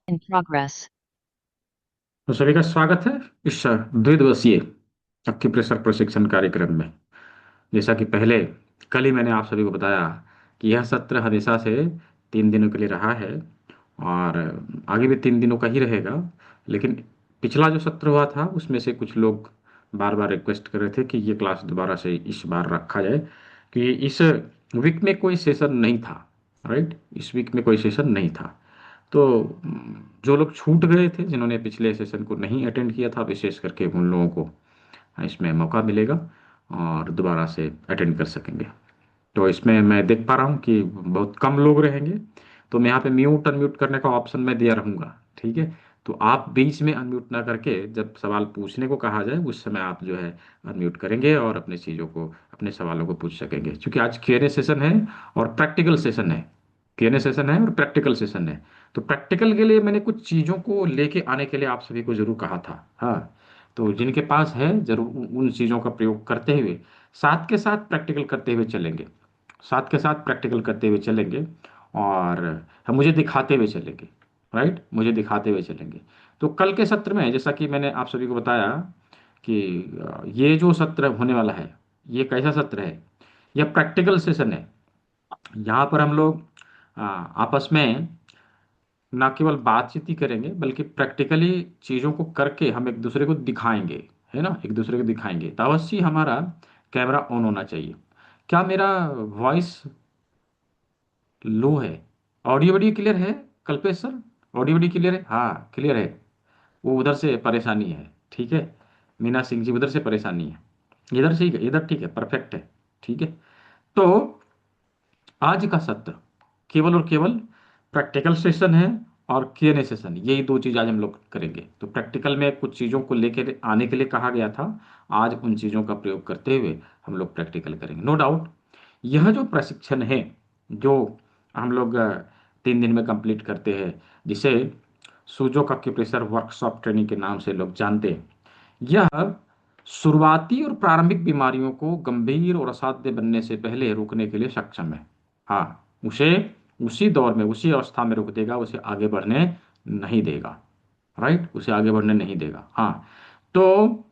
In progress. तो सभी का स्वागत है इस द्विदिवसीय अक्यूप्रेशर प्रशिक्षण कार्यक्रम में। जैसा कि पहले कल ही मैंने आप सभी को बताया कि यह सत्र हमेशा से 3 दिनों के लिए रहा है और आगे भी 3 दिनों का ही रहेगा। लेकिन पिछला जो सत्र हुआ था उसमें से कुछ लोग बार बार रिक्वेस्ट कर रहे थे कि ये क्लास दोबारा से इस बार रखा जाए, कि इस वीक में कोई सेशन नहीं था। राइट, इस वीक में कोई सेशन नहीं था। तो जो लोग छूट गए थे, जिन्होंने पिछले सेशन को नहीं अटेंड किया था, विशेष करके उन लोगों को इसमें मौका मिलेगा और दोबारा से अटेंड कर सकेंगे। तो इसमें मैं देख पा रहा हूँ कि बहुत कम लोग रहेंगे। तो मैं यहाँ पे म्यूट अनम्यूट करने का ऑप्शन मैं दिया रहूँगा। ठीक है। तो आप बीच में अनम्यूट ना करके जब सवाल पूछने को कहा जाए उस समय आप जो है अनम्यूट करेंगे और अपने चीज़ों को, अपने सवालों को पूछ सकेंगे, क्योंकि आज क्यूएनए सेशन है और प्रैक्टिकल सेशन है। क्यूएनए सेशन है और प्रैक्टिकल सेशन है। तो प्रैक्टिकल के लिए मैंने कुछ चीज़ों को लेके आने के लिए आप सभी को जरूर कहा था। हाँ, तो जिनके पास है जरूर उन चीज़ों का प्रयोग करते हुए साथ के साथ प्रैक्टिकल करते हुए चलेंगे। साथ के साथ प्रैक्टिकल करते हुए चलेंगे और हम मुझे दिखाते हुए चलेंगे। राइट, मुझे दिखाते हुए चलेंगे। तो कल के सत्र में जैसा कि मैंने आप सभी को बताया कि ये जो सत्र होने वाला है, ये कैसा सत्र है? यह प्रैक्टिकल सेशन है। यहाँ पर हम लोग आपस में ना केवल बातचीत ही करेंगे बल्कि प्रैक्टिकली चीज़ों को करके हम एक दूसरे को दिखाएंगे। है ना, एक दूसरे को दिखाएंगे। तो अवश्य हमारा कैमरा ऑन होना चाहिए। क्या मेरा वॉइस लो है? ऑडियो वीडियो क्लियर है Kalpesh sir? Audio video clear है? हाँ क्लियर है। वो उधर से परेशानी है। ठीक है, मीना सिंह जी उधर से परेशानी है। इधर ठीक है, इधर ठीक है, परफेक्ट है। ठीक है। तो आज का सत्र केवल और केवल प्रैक्टिकल सेशन है और क्यूएनए सेशन, यही दो चीज आज हम लोग करेंगे। तो प्रैक्टिकल में कुछ चीजों को लेकर आने के लिए कहा गया था, आज उन चीजों का प्रयोग करते हुए हम लोग प्रैक्टिकल करेंगे। नो डाउट यह जो प्रशिक्षण है, जो हम लोग 3 दिन में कंप्लीट करते हैं, जिसे सूजोक एक्यूप्रेशर वर्कशॉप ट्रेनिंग के नाम से लोग जानते हैं, यह शुरुआती और प्रारंभिक बीमारियों को गंभीर और असाध्य बनने से पहले रोकने के लिए सक्षम है। हाँ, उसे उसी दौर में, उसी अवस्था में रोक देगा, उसे आगे बढ़ने नहीं देगा। राइट, उसे आगे बढ़ने नहीं देगा। हाँ, तो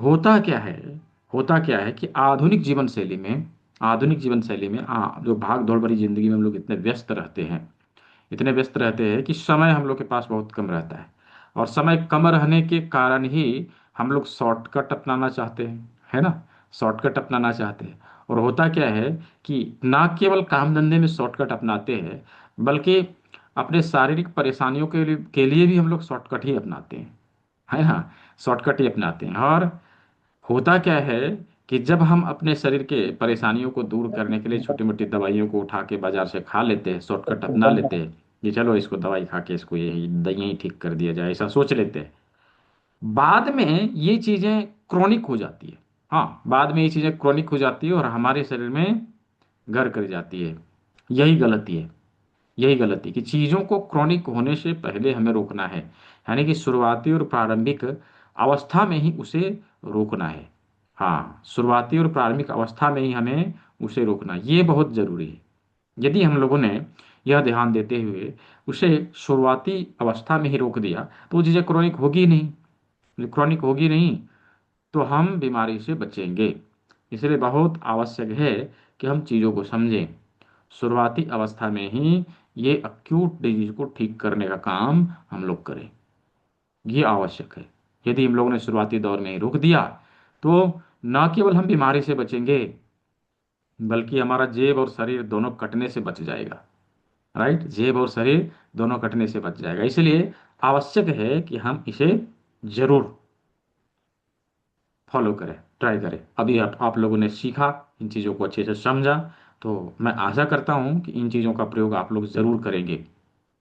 होता क्या है, होता क्या है कि आधुनिक जीवन शैली में, आधुनिक जीवन शैली में जो भाग दौड़ भरी जिंदगी में हम लोग इतने व्यस्त रहते हैं, इतने व्यस्त रहते हैं कि समय हम लोग के पास बहुत कम रहता है। और समय कम रहने के कारण ही हम लोग शॉर्टकट अपनाना चाहते हैं। है ना, शॉर्टकट अपनाना चाहते हैं। और होता क्या है कि ना केवल काम धंधे में शॉर्टकट अपनाते हैं, बल्कि अपने शारीरिक परेशानियों के लिए भी हम लोग शॉर्टकट ही अपनाते हैं। है ना, शॉर्टकट ही अपनाते हैं। और होता क्या है कि जब हम अपने शरीर के परेशानियों को दूर करने के लिए छोटी मोटी दवाइयों को उठा के बाजार से खा लेते हैं, शॉर्टकट अपना लेते हैं कि चलो इसको दवाई खा के इसको यही ठीक कर दिया जाए, ऐसा सोच लेते हैं। बाद में ये चीजें क्रॉनिक हो जाती है। हाँ, बाद में ये चीजें क्रॉनिक हो जाती है और हमारे शरीर में घर कर जाती है। यही गलती है, यही गलती कि चीजों को क्रॉनिक होने से पहले हमें रोकना है। यानी कि शुरुआती और प्रारंभिक अवस्था में ही उसे रोकना है। हाँ, शुरुआती और प्रारंभिक अवस्था में ही हमें उसे रोकना, ये बहुत जरूरी है। यदि हम लोगों ने यह ध्यान देते हुए उसे शुरुआती अवस्था में ही रोक दिया तो वो चीजें क्रॉनिक होगी नहीं। क्रॉनिक होगी नहीं तो हम बीमारी से बचेंगे। इसलिए बहुत आवश्यक है कि हम चीजों को समझें। शुरुआती अवस्था में ही ये अक्यूट डिजीज को ठीक करने का काम हम लोग करें, ये आवश्यक है। यदि हम लोगों ने शुरुआती दौर में ही रोक दिया तो न केवल हम बीमारी से बचेंगे बल्कि हमारा जेब और शरीर दोनों कटने से बच जाएगा। राइट, जेब और शरीर दोनों कटने से बच जाएगा। इसलिए आवश्यक है कि हम इसे जरूर फॉलो करें, ट्राई करें। अभी आप लोगों ने सीखा, इन चीज़ों को अच्छे से समझा, तो मैं आशा करता हूँ कि इन चीज़ों का प्रयोग आप लोग ज़रूर करेंगे।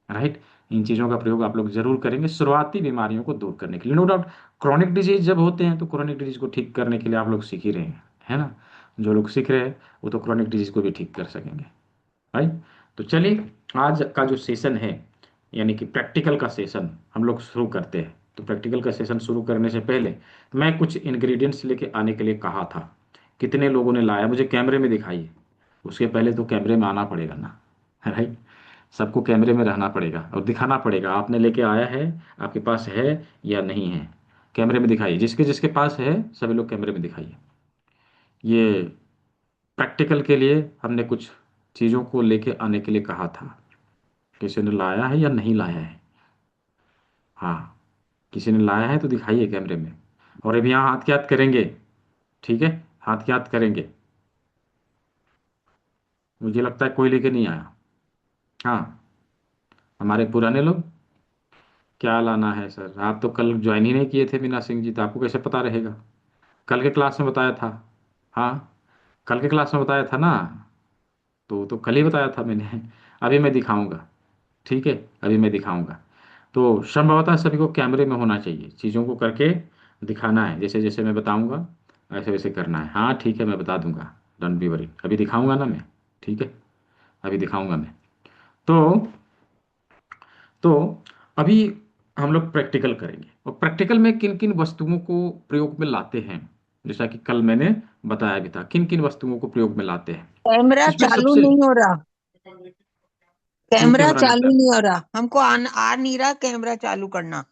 राइट, इन चीज़ों का प्रयोग आप लोग ज़रूर करेंगे शुरुआती बीमारियों को दूर करने के लिए। नो डाउट क्रॉनिक डिजीज जब होते हैं तो क्रॉनिक डिजीज को ठीक करने के लिए आप लोग सीख ही रहे हैं। है ना, जो लोग सीख रहे हैं वो तो क्रॉनिक डिजीज को भी ठीक कर सकेंगे। राइट। तो चलिए, आज का जो सेशन है, यानी कि प्रैक्टिकल का सेशन हम लोग शुरू करते हैं। तो प्रैक्टिकल का सेशन शुरू करने से पहले मैं कुछ इंग्रेडिएंट्स लेके आने के लिए कहा था। कितने लोगों ने लाया मुझे कैमरे में दिखाइए। उसके पहले तो कैमरे में आना पड़ेगा ना। राइट। सबको कैमरे में रहना पड़ेगा और दिखाना पड़ेगा आपने लेके आया है, आपके पास है या नहीं है। कैमरे में दिखाइए, जिसके जिसके पास है सभी लोग कैमरे में दिखाइए। ये प्रैक्टिकल के लिए हमने कुछ चीज़ों को लेके आने के लिए कहा था। किसी ने लाया है या नहीं लाया है? हाँ, किसी ने लाया है तो दिखाइए कैमरे में। और अभी यहाँ हाथ के हाथ करेंगे, ठीक है? हाथ के हाथ करेंगे। मुझे लगता है कोई लेके नहीं आया। हाँ, हमारे पुराने लोग। क्या लाना है सर? आप तो कल ज्वाइन ही नहीं किए थे मीना सिंह जी, तो आपको कैसे पता रहेगा? कल के क्लास में बताया था। हाँ, कल के क्लास में बताया था ना। तो कल ही बताया था मैंने। अभी मैं दिखाऊंगा, ठीक है? अभी मैं दिखाऊंगा। तो संभवतः सभी को कैमरे में होना चाहिए, चीज़ों को करके दिखाना है, जैसे जैसे मैं बताऊंगा ऐसे वैसे करना है। हाँ ठीक है, मैं बता दूंगा। डोंट बी वरी, अभी दिखाऊंगा ना मैं, ठीक है? अभी दिखाऊंगा मैं। तो तो अभी हम लोग प्रैक्टिकल करेंगे, और प्रैक्टिकल में किन किन वस्तुओं को प्रयोग में लाते हैं, जैसा कि कल मैंने बताया भी था किन किन वस्तुओं को प्रयोग में लाते हैं। कैमरा इसमें चालू सबसे, नहीं हो रहा। क्यों कैमरा कैमरा नहीं चालू था? नहीं हो रहा, हमको आ नहीं रहा कैमरा चालू करना।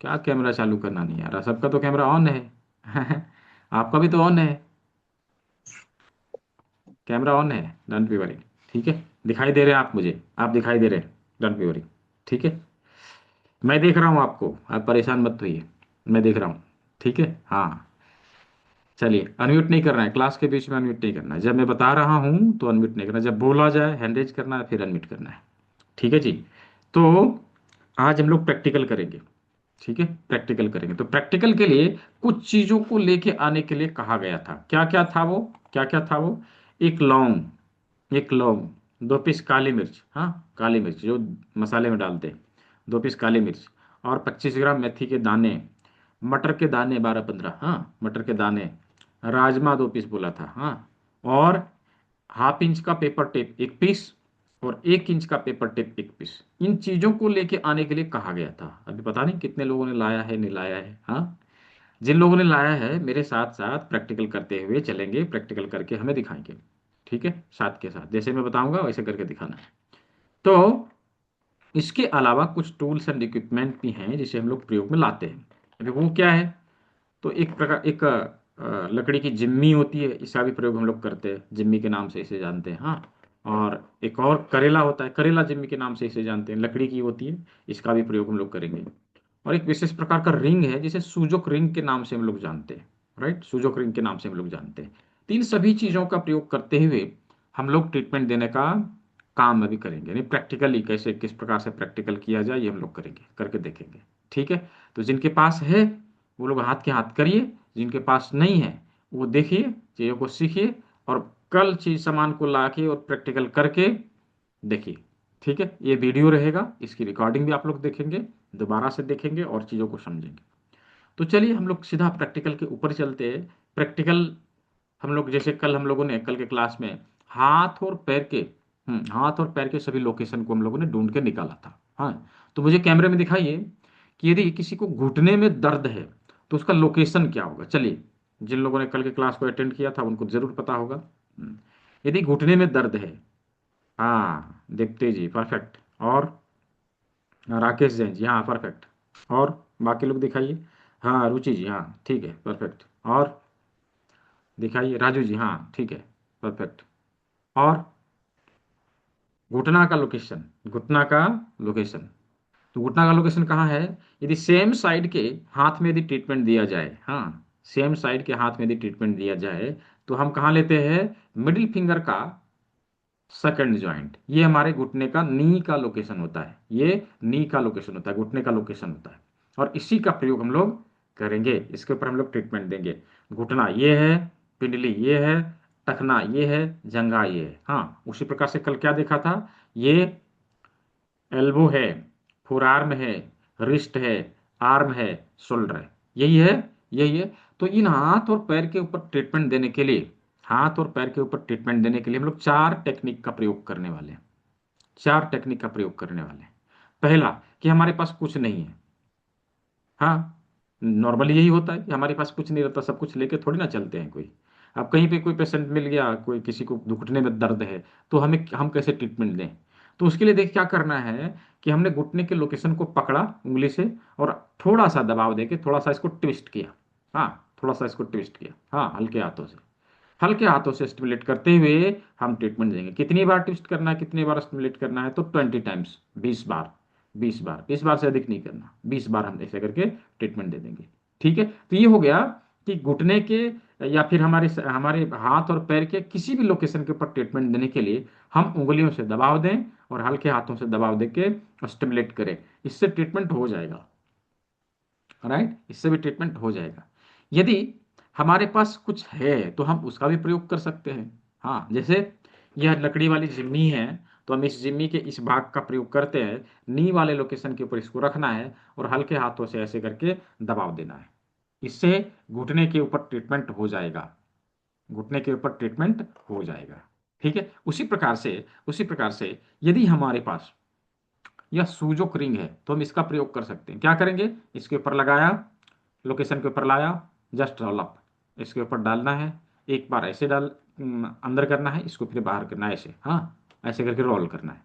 क्या कैमरा चालू करना नहीं आ रहा? सबका तो कैमरा ऑन है। आपका भी तो ऑन है, कैमरा ऑन है। डोंट बी वरी, ठीक है? दिखाई दे रहे हैं आप मुझे, आप दिखाई दे रहे हैं। डोंट बी वरी, ठीक है? मैं देख रहा हूँ आपको, आप परेशान मत होइए। मैं देख रहा हूँ, ठीक है? हाँ, चलिए। अनम्यूट नहीं करना है, क्लास के बीच में अनम्यूट नहीं करना है। जब मैं बता रहा हूँ तो अनम्यूट नहीं करना, जब बोला जाए हैंड रेज करना है, फिर अनम्यूट करना है। ठीक है जी? तो आज हम लोग प्रैक्टिकल करेंगे, ठीक है? प्रैक्टिकल करेंगे। तो प्रैक्टिकल के लिए कुछ चीजों को लेके आने के लिए कहा गया था। क्या क्या था वो? क्या क्या था वो? एक लौंग, एक लौंग, 2 पीस काली मिर्च, हाँ, काली मिर्च जो मसाले में डालते हैं, 2 पीस काली मिर्च, और 25 ग्राम मेथी के दाने, मटर के दाने 12-15, हाँ, मटर के दाने, राजमा 2 पीस बोला था, हाँ, और हाफ इंच का पेपर टेप 1 पीस, और 1 इंच का पेपर टेप 1 पीस। इन चीजों को लेके आने के लिए कहा गया था। अभी पता नहीं कितने लोगों ने लाया है, नहीं लाया है। हाँ, जिन लोगों ने लाया है मेरे साथ साथ प्रैक्टिकल करते हुए चलेंगे, प्रैक्टिकल करके हमें दिखाएंगे, ठीक है? साथ के साथ जैसे मैं बताऊंगा वैसे करके दिखाना है। तो इसके अलावा कुछ टूल्स एंड इक्विपमेंट भी हैं जिसे हम लोग प्रयोग में लाते हैं। अभी वो क्या है? तो एक प्रकार, एक लकड़ी की जिम्मी होती है, इसका भी प्रयोग हम लोग करते हैं, जिम्मी के नाम से इसे जानते हैं, हाँ। और एक और करेला होता है, करेला जिम्मी के नाम से इसे जानते हैं, लकड़ी की होती है, इसका भी प्रयोग हम लोग करेंगे। और एक विशेष प्रकार का रिंग है जिसे सूजोक रिंग के नाम से हम लोग जानते हैं, राइट? सूजोक रिंग के नाम से हम लोग जानते हैं। तीन सभी चीजों का प्रयोग करते हुए हम लोग ट्रीटमेंट देने का काम अभी करेंगे, यानी प्रैक्टिकली कैसे, किस प्रकार से प्रैक्टिकल किया जाए, ये हम लोग करेंगे, करके देखेंगे, ठीक है? तो जिनके पास है वो लोग हाथ के हाथ करिए, जिनके पास नहीं है वो देखिए, चीज़ों को सीखिए, और कल चीज सामान को लाके और प्रैक्टिकल करके देखिए, ठीक है? ये वीडियो रहेगा, इसकी रिकॉर्डिंग भी आप लोग देखेंगे, दोबारा से देखेंगे और चीज़ों को समझेंगे। तो चलिए हम लोग सीधा प्रैक्टिकल के ऊपर चलते हैं। प्रैक्टिकल हम लोग, जैसे कल हम लोगों ने, कल के क्लास में हाथ और पैर के, हाथ और पैर के सभी लोकेशन को हम लोगों ने ढूंढ के निकाला था, हाँ। तो मुझे कैमरे में दिखाइए कि यदि किसी को घुटने में दर्द है तो उसका लोकेशन क्या होगा। चलिए, जिन लोगों ने कल के क्लास को अटेंड किया था उनको जरूर पता होगा। यदि घुटने में दर्द है, हाँ, दीप्ति जी परफेक्ट, और राकेश जैन जी, हाँ परफेक्ट, और बाकी लोग दिखाइए। हाँ, रुचि जी, हाँ ठीक है, परफेक्ट, और दिखाइए राजू जी, हाँ ठीक है, परफेक्ट। और घुटना का लोकेशन, घुटना का लोकेशन, तो घुटना का लोकेशन कहाँ है? यदि सेम साइड के हाथ में यदि ट्रीटमेंट दिया जाए, हाँ, सेम साइड के हाथ में यदि ट्रीटमेंट दिया जाए तो हम कहाँ लेते हैं? मिडिल फिंगर का सेकंड जॉइंट, ये हमारे घुटने का नी का लोकेशन होता है, ये नी का लोकेशन होता है, घुटने का लोकेशन होता है। और इसी का प्रयोग हम लोग करेंगे, इसके ऊपर हम लोग ट्रीटमेंट देंगे। घुटना ये है, पिंडली ये है, टखना ये है, जंघा ये है, हाँ। उसी प्रकार से कल क्या देखा था? ये एल्बो है, फोरआर्म है, रिस्ट है, आर्म है, शोल्डर है, यही है, यही है। तो इन हाथ और पैर के ऊपर ट्रीटमेंट देने के लिए, हाथ और पैर के ऊपर ट्रीटमेंट देने के लिए हम लोग 4 टेक्निक का प्रयोग करने वाले हैं, 4 टेक्निक का प्रयोग करने वाले हैं। पहला, कि हमारे पास कुछ नहीं है, हाँ, नॉर्मली यही होता है कि हमारे पास कुछ नहीं रहता, सब कुछ लेके थोड़ी ना चलते हैं कोई। अब कहीं पे कोई पेशेंट मिल गया, कोई किसी को घुटने में दर्द है, तो हम कैसे ट्रीटमेंट दें? तो उसके लिए देखिए क्या करना है कि हमने घुटने के लोकेशन को पकड़ा उंगली से और थोड़ा सा दबाव देके थोड़ा सा इसको ट्विस्ट किया। हाँ, थोड़ा सा इसको ट्विस्ट किया, हाँ, हल्के हाथों से, हल्के हाथों से स्टिमुलेट करते हुए हम ट्रीटमेंट देंगे। कितनी बार ट्विस्ट करना है, कितनी बार स्टिमुलेट करना है, तो 20 टाइम्स, 20 बार, 20 बार, 20 बार से अधिक नहीं करना, 20 बार हम ऐसे करके ट्रीटमेंट दे देंगे। ठीक है, तो ये हो गया कि घुटने के या फिर हमारे हमारे हाथ और पैर के किसी भी लोकेशन के ऊपर ट्रीटमेंट देने के लिए हम उंगलियों से दबाव दें और हल्के हाथों से दबाव देके स्टिमुलेट करें, इससे ट्रीटमेंट हो जाएगा। राइट, इससे भी ट्रीटमेंट हो जाएगा। यदि हमारे पास कुछ है तो हम उसका भी प्रयोग कर सकते हैं। हाँ, जैसे यह लकड़ी वाली जिम्मी है, तो हम इस जिम्मी के इस भाग का प्रयोग करते हैं, नी वाले लोकेशन के ऊपर इसको रखना है और हल्के हाथों से ऐसे करके दबाव देना है। इससे घुटने के ऊपर ट्रीटमेंट हो जाएगा, घुटने के ऊपर ट्रीटमेंट हो जाएगा। ठीक है, उसी प्रकार से यदि हमारे पास यह सूजोक रिंग है तो हम इसका प्रयोग कर सकते हैं। क्या करेंगे, इसके ऊपर लगाया, लोकेशन के ऊपर लाया, जस्ट रोल अप, इसके ऊपर डालना है, एक बार ऐसे अंदर करना है इसको, फिर बाहर करना है ऐसे, हाँ, ऐसे करके रोल करना है।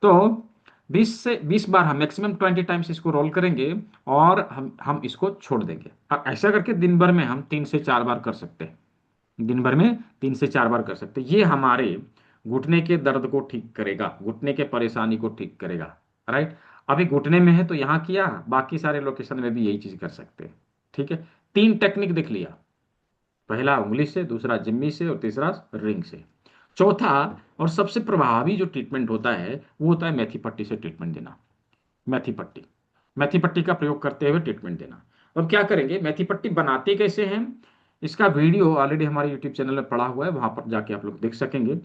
तो 20 बार हम मैक्सिमम 20 टाइम्स इसको रोल करेंगे और हम इसको छोड़ देंगे। अब ऐसा करके दिन भर में हम 3 से 4 बार कर सकते हैं, दिन भर में 3 से 4 बार कर सकते हैं। ये हमारे घुटने के दर्द को ठीक करेगा, घुटने के परेशानी को ठीक करेगा। राइट, अभी घुटने में है तो यहाँ किया, बाकी सारे लोकेशन में भी यही चीज कर सकते हैं। ठीक है, 3 टेक्निक देख लिया, पहला उंगली से, दूसरा जिम्मी से और तीसरा रिंग से। चौथा और सबसे प्रभावी जो ट्रीटमेंट होता है वो होता है मेथी पट्टी से ट्रीटमेंट देना। मेथी पट्टी, मेथी पट्टी का प्रयोग करते हुए ट्रीटमेंट देना। अब क्या करेंगे, मेथी पट्टी बनाते कैसे हैं, इसका वीडियो ऑलरेडी हमारे यूट्यूब चैनल में पड़ा हुआ है, वहां पर जाके आप लोग देख सकेंगे।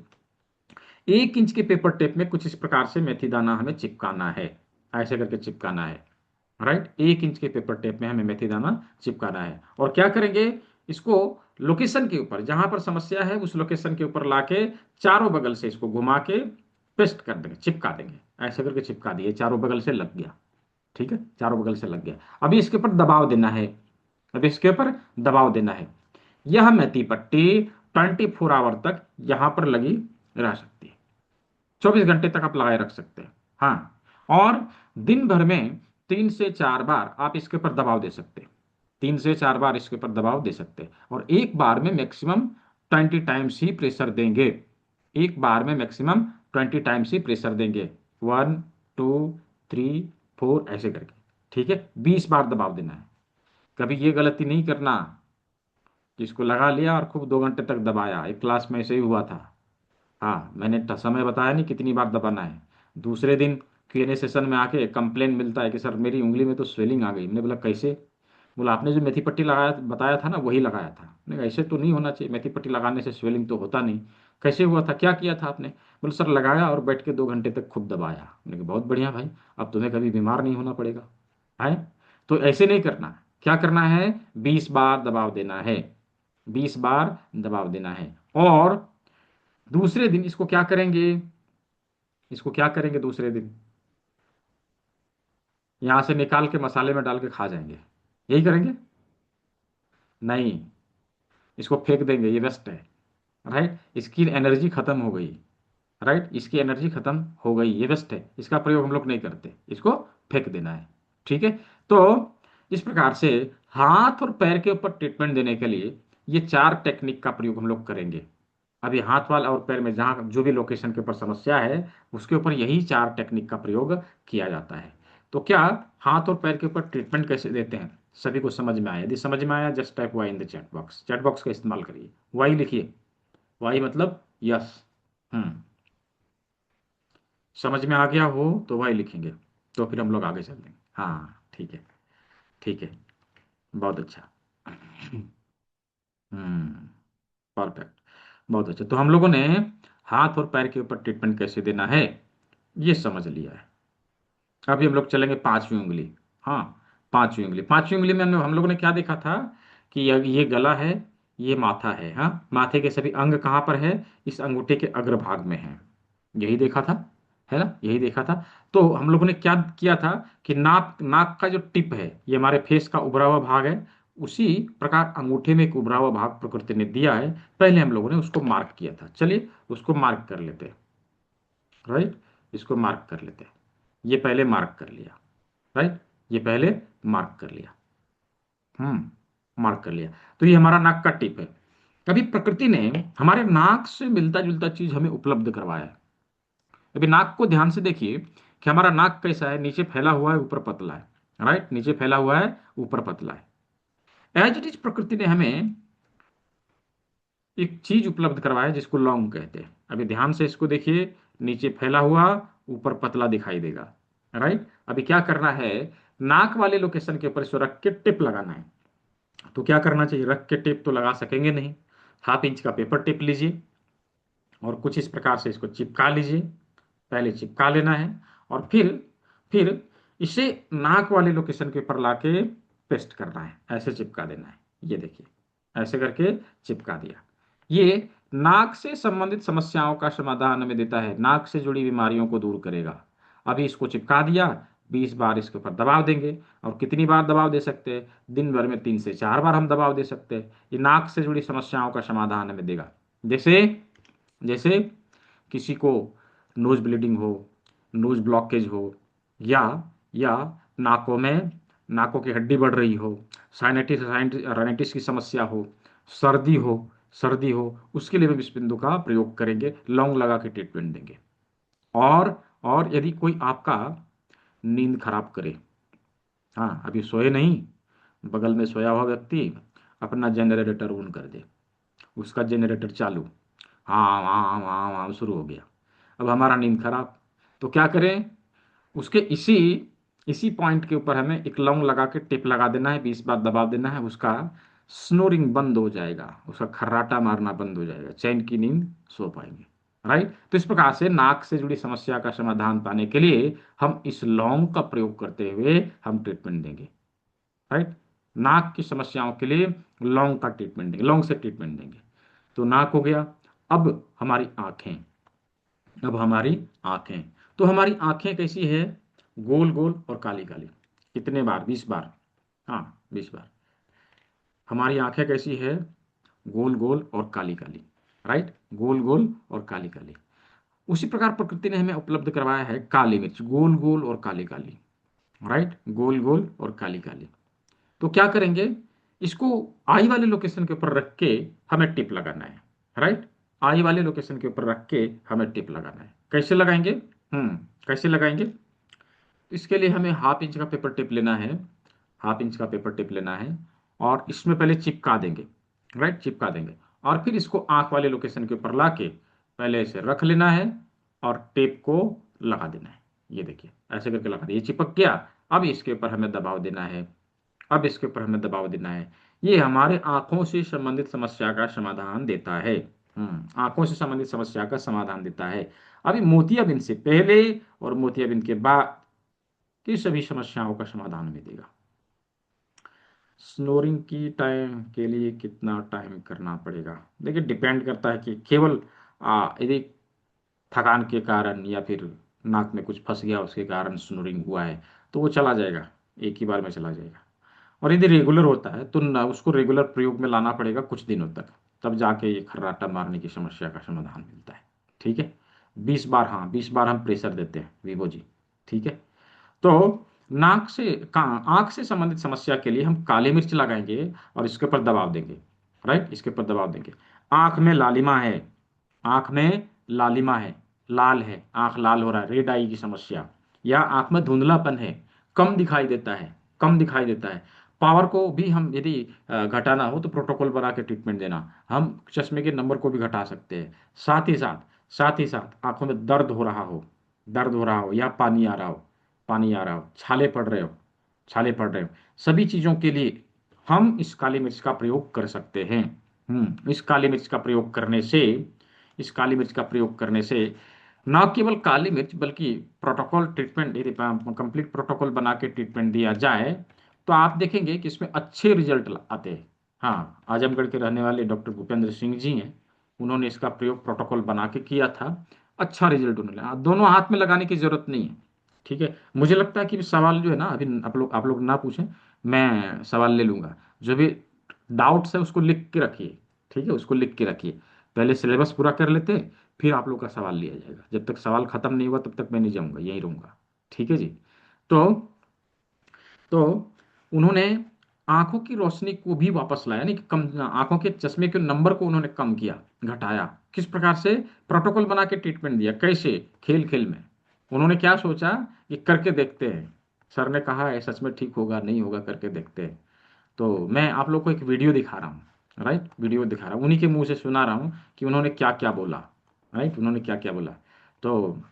1 इंच के पेपर टेप में कुछ इस प्रकार से मेथी दाना हमें चिपकाना है, ऐसे करके चिपकाना है। राइट, 1 इंच के पेपर टेप में हमें मेथी दाना चिपकाना है। और क्या करेंगे, इसको लोकेशन के ऊपर, जहां पर समस्या है उस लोकेशन के ऊपर लाके चारों बगल से इसको घुमा के पेस्ट कर देंगे, चिपका देंगे, ऐसे करके चिपका दिए, चारों बगल से लग गया। ठीक है, चारों बगल से लग गया। अभी इसके ऊपर दबाव देना है, अभी इसके ऊपर दबाव देना है। यह मेथी पट्टी 24 आवर तक यहां पर लगी रह सकती है, 24 घंटे तक आप लगाए रख सकते हैं। हाँ, और दिन भर में 3 से 4 बार आप इसके ऊपर दबाव दे सकते हैं, 3 से 4 बार इसके ऊपर दबाव दे सकते हैं। और एक बार में मैक्सिमम 20 टाइम्स ही प्रेशर देंगे, एक बार में मैक्सिमम 20 टाइम्स ही प्रेशर देंगे, 1 2 3 4 ऐसे करके। ठीक है, 20 बार दबाव देना है। कभी ये गलती नहीं करना कि इसको लगा लिया और खूब 2 घंटे तक दबाया, एक क्लास में ऐसे ही हुआ था। हाँ, मैंने समय बताया नहीं कितनी बार दबाना है। दूसरे दिन Q&A सेशन में आके कंप्लेन मिलता है कि सर मेरी उंगली में तो स्वेलिंग आ गई। मैंने बोला कैसे, बोला आपने जो मेथी पट्टी लगाया बताया था ना वही लगाया था। मैंने कहा ऐसे तो नहीं होना चाहिए, मेथी पट्टी लगाने से स्वेलिंग तो होता नहीं। कैसे हुआ था, क्या किया था आपने, बोले सर लगाया और बैठ के 2 घंटे तक खूब दबाया। मैंने कहा बहुत बढ़िया भाई, अब तुम्हें कभी बीमार नहीं होना पड़ेगा। है, तो ऐसे नहीं करना, क्या करना है, 20 बार दबाव देना है, 20 बार दबाव देना है। और दूसरे दिन इसको क्या करेंगे, इसको क्या करेंगे दूसरे दिन, यहां से निकाल के मसाले में डाल के खा जाएंगे, यही करेंगे, नहीं, इसको फेंक देंगे, ये वेस्ट है। राइट, इसकी एनर्जी खत्म हो गई, राइट, इसकी एनर्जी खत्म हो गई, ये वेस्ट है, इसका प्रयोग हम लोग नहीं करते, इसको फेंक देना है। ठीक है, तो इस प्रकार से हाथ और पैर के ऊपर ट्रीटमेंट देने के लिए ये 4 टेक्निक का प्रयोग हम लोग करेंगे। अभी हाथ वाला और पैर में जहां जो भी लोकेशन के ऊपर समस्या है उसके ऊपर यही 4 टेक्निक का प्रयोग किया जाता है। तो क्या हाथ और पैर के ऊपर ट्रीटमेंट कैसे देते हैं सभी को समझ में आया, यदि समझ में आया just type Y in the chat box, chat box का इस्तेमाल करिए, वाई लिखिए, वाई मतलब यस। हम्म, समझ में आ गया हो तो वाई लिखेंगे, तो फिर हम लोग आगे चल देंगे। हाँ ठीक है, ठीक है, बहुत अच्छा। हम्म, परफेक्ट, बहुत अच्छा। तो हम लोगों ने हाथ और पैर के ऊपर ट्रीटमेंट कैसे देना है ये समझ लिया है। अभी हम लोग चलेंगे 5वीं उंगली। हाँ, 5वीं उंगली, 5वीं उंगली में हम लोगों ने क्या देखा था कि ये गला है, ये माथा है। हाँ, माथे के सभी अंग कहाँ पर है, इस अंगूठे के अग्रभाग में है, यही देखा था, है ना, यही देखा था। तो हम लोगों ने क्या किया था कि नाक नाक का जो टिप है ये हमारे फेस का उभरा हुआ भाग है, उसी प्रकार अंगूठे में एक उभरा हुआ भाग प्रकृति ने दिया है, पहले हम लोगों ने उसको मार्क किया था। चलिए उसको मार्क कर लेते हैं। राइट, इसको मार्क कर लेते हैं। ये पहले मार्क कर लिया, राइट, ये पहले मार्क कर लिया, मार्क कर लिया। तो ये हमारा नाक का टिप है। अभी प्रकृति ने हमारे नाक से मिलता जुलता चीज हमें उपलब्ध करवाया है। अभी नाक को ध्यान से देखिए कि हमारा नाक कैसा है, नीचे फैला हुआ है, ऊपर पतला है, राइट, नीचे फैला हुआ है, ऊपर पतला है। एज इट इज प्रकृति ने हमें एक चीज उपलब्ध करवाया जिसको लौंग कहते हैं। अभी ध्यान से इसको देखिए, नीचे फैला हुआ, ऊपर पतला दिखाई देगा, राइट। अभी क्या करना है, नाक वाले लोकेशन के ऊपर इसको रख के टिप लगाना है। तो क्या करना चाहिए, रख के टिप तो लगा सकेंगे नहीं, 1/2 इंच का पेपर टिप लीजिए और कुछ इस प्रकार से इसको चिपका लीजिए। पहले चिपका लेना है और फिर इसे नाक वाले लोकेशन के ऊपर लाके पेस्ट करना है, ऐसे चिपका देना है। ये देखिए, ऐसे करके चिपका दिया। ये नाक से संबंधित समस्याओं का समाधान हमें देता है, नाक से जुड़ी बीमारियों को दूर करेगा। अभी इसको चिपका दिया, 20 बार इसके ऊपर दबाव देंगे। और कितनी बार दबाव दे सकते हैं, दिन भर में 3 से 4 बार हम दबाव दे सकते हैं। ये नाक से जुड़ी समस्याओं का समाधान हमें देगा। जैसे जैसे किसी को नोज ब्लीडिंग हो, नोज ब्लॉकेज हो, या या नाकों में, नाकों की हड्डी बढ़ रही हो, साइनटिस राइनाइटिस की समस्या हो, सर्दी हो, सर्दी हो, उसके लिए हम इस बिंदु का प्रयोग करेंगे, लौंग लगा के ट्रीटमेंट देंगे। और यदि कोई आपका नींद खराब करे, हाँ, अभी सोए नहीं, बगल में सोया हुआ व्यक्ति अपना जनरेटर ऑन कर दे, उसका जनरेटर चालू, हाँ हाँ हाँ हाँ शुरू हो गया, अब हमारा नींद खराब। तो क्या करें, उसके इसी इसी पॉइंट के ऊपर हमें एक लौंग लगा के टिप लगा देना है, 20 बार दबा देना है, उसका स्नोरिंग बंद हो जाएगा, उसका खर्राटा मारना बंद हो जाएगा, चैन की नींद सो पाएंगे, राइट। तो इस प्रकार से नाक से जुड़ी समस्या का समाधान पाने के लिए हम इस लौंग का प्रयोग करते हुए हम ट्रीटमेंट देंगे, राइट। नाक की समस्याओं के लिए लौंग का ट्रीटमेंट देंगे, लौंग से ट्रीटमेंट देंगे। तो नाक हो गया। अब हमारी आंखें, अब हमारी आंखें, तो हमारी आंखें कैसी है, गोल गोल और काली काली। कितने बार, 20 बार, हाँ 20 बार। हमारी आंखें कैसी है, गोल गोल और काली काली, राइट, गोल गोल और काली काली। उसी प्रकार प्रकृति ने हमें उपलब्ध करवाया है काली मिर्च, गोल गोल और काली काली, राइट, गोल गोल और काली काली। तो क्या करेंगे, इसको आई वाले लोकेशन के ऊपर रख के हमें टिप लगाना है, राइट। आई वाले लोकेशन के ऊपर रख के हमें टिप लगाना है। कैसे लगाएंगे, कैसे लगाएंगे, इसके लिए हमें 1/2 इंच का पेपर टिप लेना है, 1/2 इंच का पेपर टिप लेना है और इसमें पहले चिपका देंगे, राइट, चिपका देंगे। और फिर इसको आंख वाले लोकेशन के ऊपर ला के पहले इसे रख लेना है और टेप को लगा देना है। ये देखिए, ऐसे करके लगा दिया, ये चिपक गया। अब इसके ऊपर हमें दबाव देना है, अब इसके ऊपर हमें दबाव देना है। ये हमारे आंखों से संबंधित समस्या का समाधान देता है, आंखों से संबंधित समस्या का समाधान देता है। अभी मोतियाबिंद से पहले और मोतियाबिंद के बाद की सभी समस्याओं का समाधान हमें देगा। स्नोरिंग की टाइम के लिए कितना टाइम करना पड़ेगा, देखिए डिपेंड करता है कि केवल यदि थकान के कारण या फिर नाक में कुछ फंस गया उसके कारण स्नोरिंग हुआ है तो वो चला जाएगा, एक ही बार में चला जाएगा। और यदि रेगुलर होता है तो उसको रेगुलर प्रयोग में लाना पड़ेगा कुछ दिनों तक, तब जाके ये खर्राटा मारने की समस्या का समाधान मिलता है। ठीक है, 20 बार, हाँ 20 बार हम प्रेशर देते हैं विवो जी। ठीक है, तो नाक से आंख से संबंधित समस्या के लिए हम काली मिर्च लगाएंगे और इसके ऊपर दबाव देंगे, राइट, इसके ऊपर दबाव देंगे। आंख में लालिमा है, आंख में लालिमा है, लाल है, आंख लाल हो रहा है, रेड आई की समस्या, या आंख में धुंधलापन है, कम दिखाई देता है, कम दिखाई देता है। पावर को भी हम यदि घटाना हो तो प्रोटोकॉल बना के ट्रीटमेंट देना, हम चश्मे के नंबर को भी घटा सकते हैं। साथ ही साथ आंखों में दर्द हो रहा हो, दर्द हो रहा हो या पानी आ रहा हो, पानी आ रहा हो, छाले पड़ रहे हो, छाले पड़ रहे हो, सभी चीजों के लिए हम इस काली मिर्च का प्रयोग कर सकते हैं। इस काली मिर्च का प्रयोग करने से, इस काली मिर्च का प्रयोग करने से न केवल काली मिर्च बल्कि प्रोटोकॉल ट्रीटमेंट, यदि कंप्लीट प्रोटोकॉल बना के ट्रीटमेंट दिया जाए तो आप देखेंगे कि इसमें अच्छे रिजल्ट आते हैं। हाँ, आजमगढ़ के रहने वाले डॉक्टर भूपेंद्र सिंह जी हैं, उन्होंने इसका प्रयोग प्रोटोकॉल बना के किया था, अच्छा रिजल्ट उन्होंने, दोनों हाथ में लगाने की जरूरत नहीं है। ठीक है, मुझे लगता है कि सवाल जो है ना, अभी आप लोग ना पूछें, मैं सवाल ले लूंगा। जो भी डाउट्स है उसको लिख के रखिए, ठीक है, उसको लिख के रखिए। पहले सिलेबस पूरा कर लेते, फिर आप लोग का सवाल लिया जाएगा। जब तक सवाल खत्म नहीं हुआ तब तक मैं नहीं जाऊंगा, यहीं रहूंगा। ठीक है जी। तो तो उन्होंने आंखों की रोशनी को भी वापस लाया, नहीं कि कम, आंखों के चश्मे के नंबर को उन्होंने कम किया, घटाया। किस प्रकार से? प्रोटोकॉल बना के ट्रीटमेंट दिया। कैसे? खेल खेल में। उन्होंने क्या सोचा कि करके देखते हैं। सर ने कहा है सच में ठीक होगा नहीं होगा, करके देखते हैं। तो मैं आप लोग को एक वीडियो दिखा रहा हूँ। राइट, वीडियो दिखा रहा हूँ, उन्हीं के मुंह से सुना रहा हूँ कि उन्होंने क्या क्या बोला। राइट, उन्होंने क्या क्या बोला। तो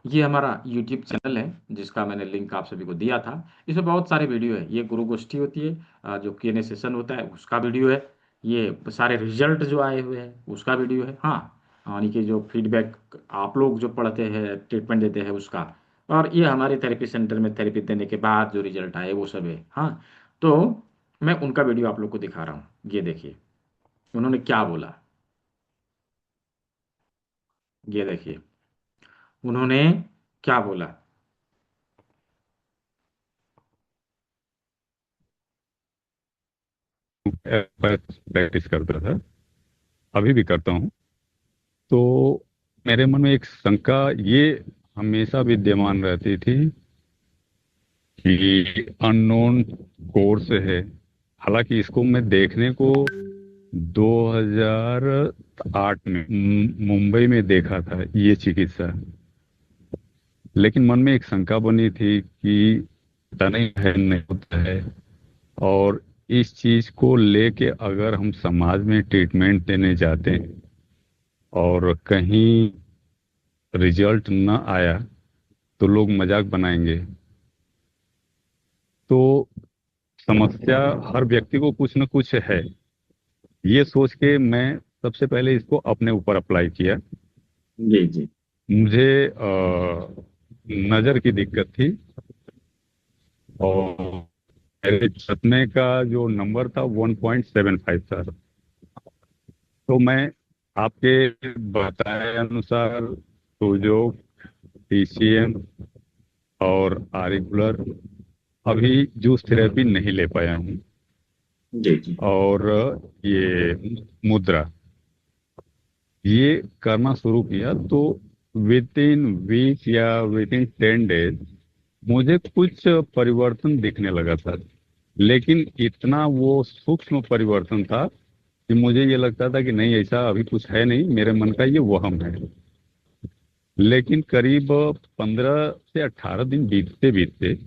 ये हमारा यूट्यूब चैनल है जिसका मैंने लिंक आप सभी को दिया था। इसमें बहुत सारे वीडियो है। ये गुरु गोष्ठी होती है, जो Q&A सेशन होता है उसका वीडियो है। ये सारे रिजल्ट जो आए हुए हैं उसका वीडियो है। हाँ, यानी कि जो फीडबैक आप लोग जो पढ़ते हैं, ट्रीटमेंट देते हैं उसका। और ये हमारे थेरेपी सेंटर में थेरेपी देने के बाद जो रिजल्ट आए वो सब है। हाँ, तो मैं उनका वीडियो आप लोग को दिखा रहा हूँ। ये देखिए उन्होंने क्या बोला। ये देखिए उन्होंने क्या बोला। प्रैक्टिस करता था, अभी भी करता हूँ। तो मेरे मन में एक शंका ये हमेशा विद्यमान रहती थी कि अननोन कोर्स है। हालांकि इसको मैं देखने को 2008 में मुंबई में देखा था ये चिकित्सा। लेकिन मन में एक शंका बनी थी कि पता नहीं है नहीं होता है। और इस चीज को लेके अगर हम समाज में ट्रीटमेंट देने जाते हैं और कहीं रिजल्ट न आया तो लोग मजाक बनाएंगे। तो समस्या हर व्यक्ति को कुछ न कुछ है। ये सोच के मैं सबसे पहले इसको अपने ऊपर अप्लाई किया। जी जी। मुझे नज़र की दिक्कत थी और मेरे चश्मे का जो नंबर था 1.75 था। तो मैं आपके बताए अनुसार तो जो पीसीएम और आरिकुलर अभी जूस थेरेपी नहीं ले पाया हूँ। जी जी। और ये मुद्रा ये करना शुरू किया तो विद इन वीक या विद इन 10 डेज मुझे कुछ परिवर्तन दिखने लगा था। लेकिन इतना वो सूक्ष्म परिवर्तन था कि मुझे ये लगता था कि नहीं ऐसा अभी कुछ है नहीं, मेरे मन का ये वहम है। लेकिन करीब 15 से 18 दिन बीतते बीतते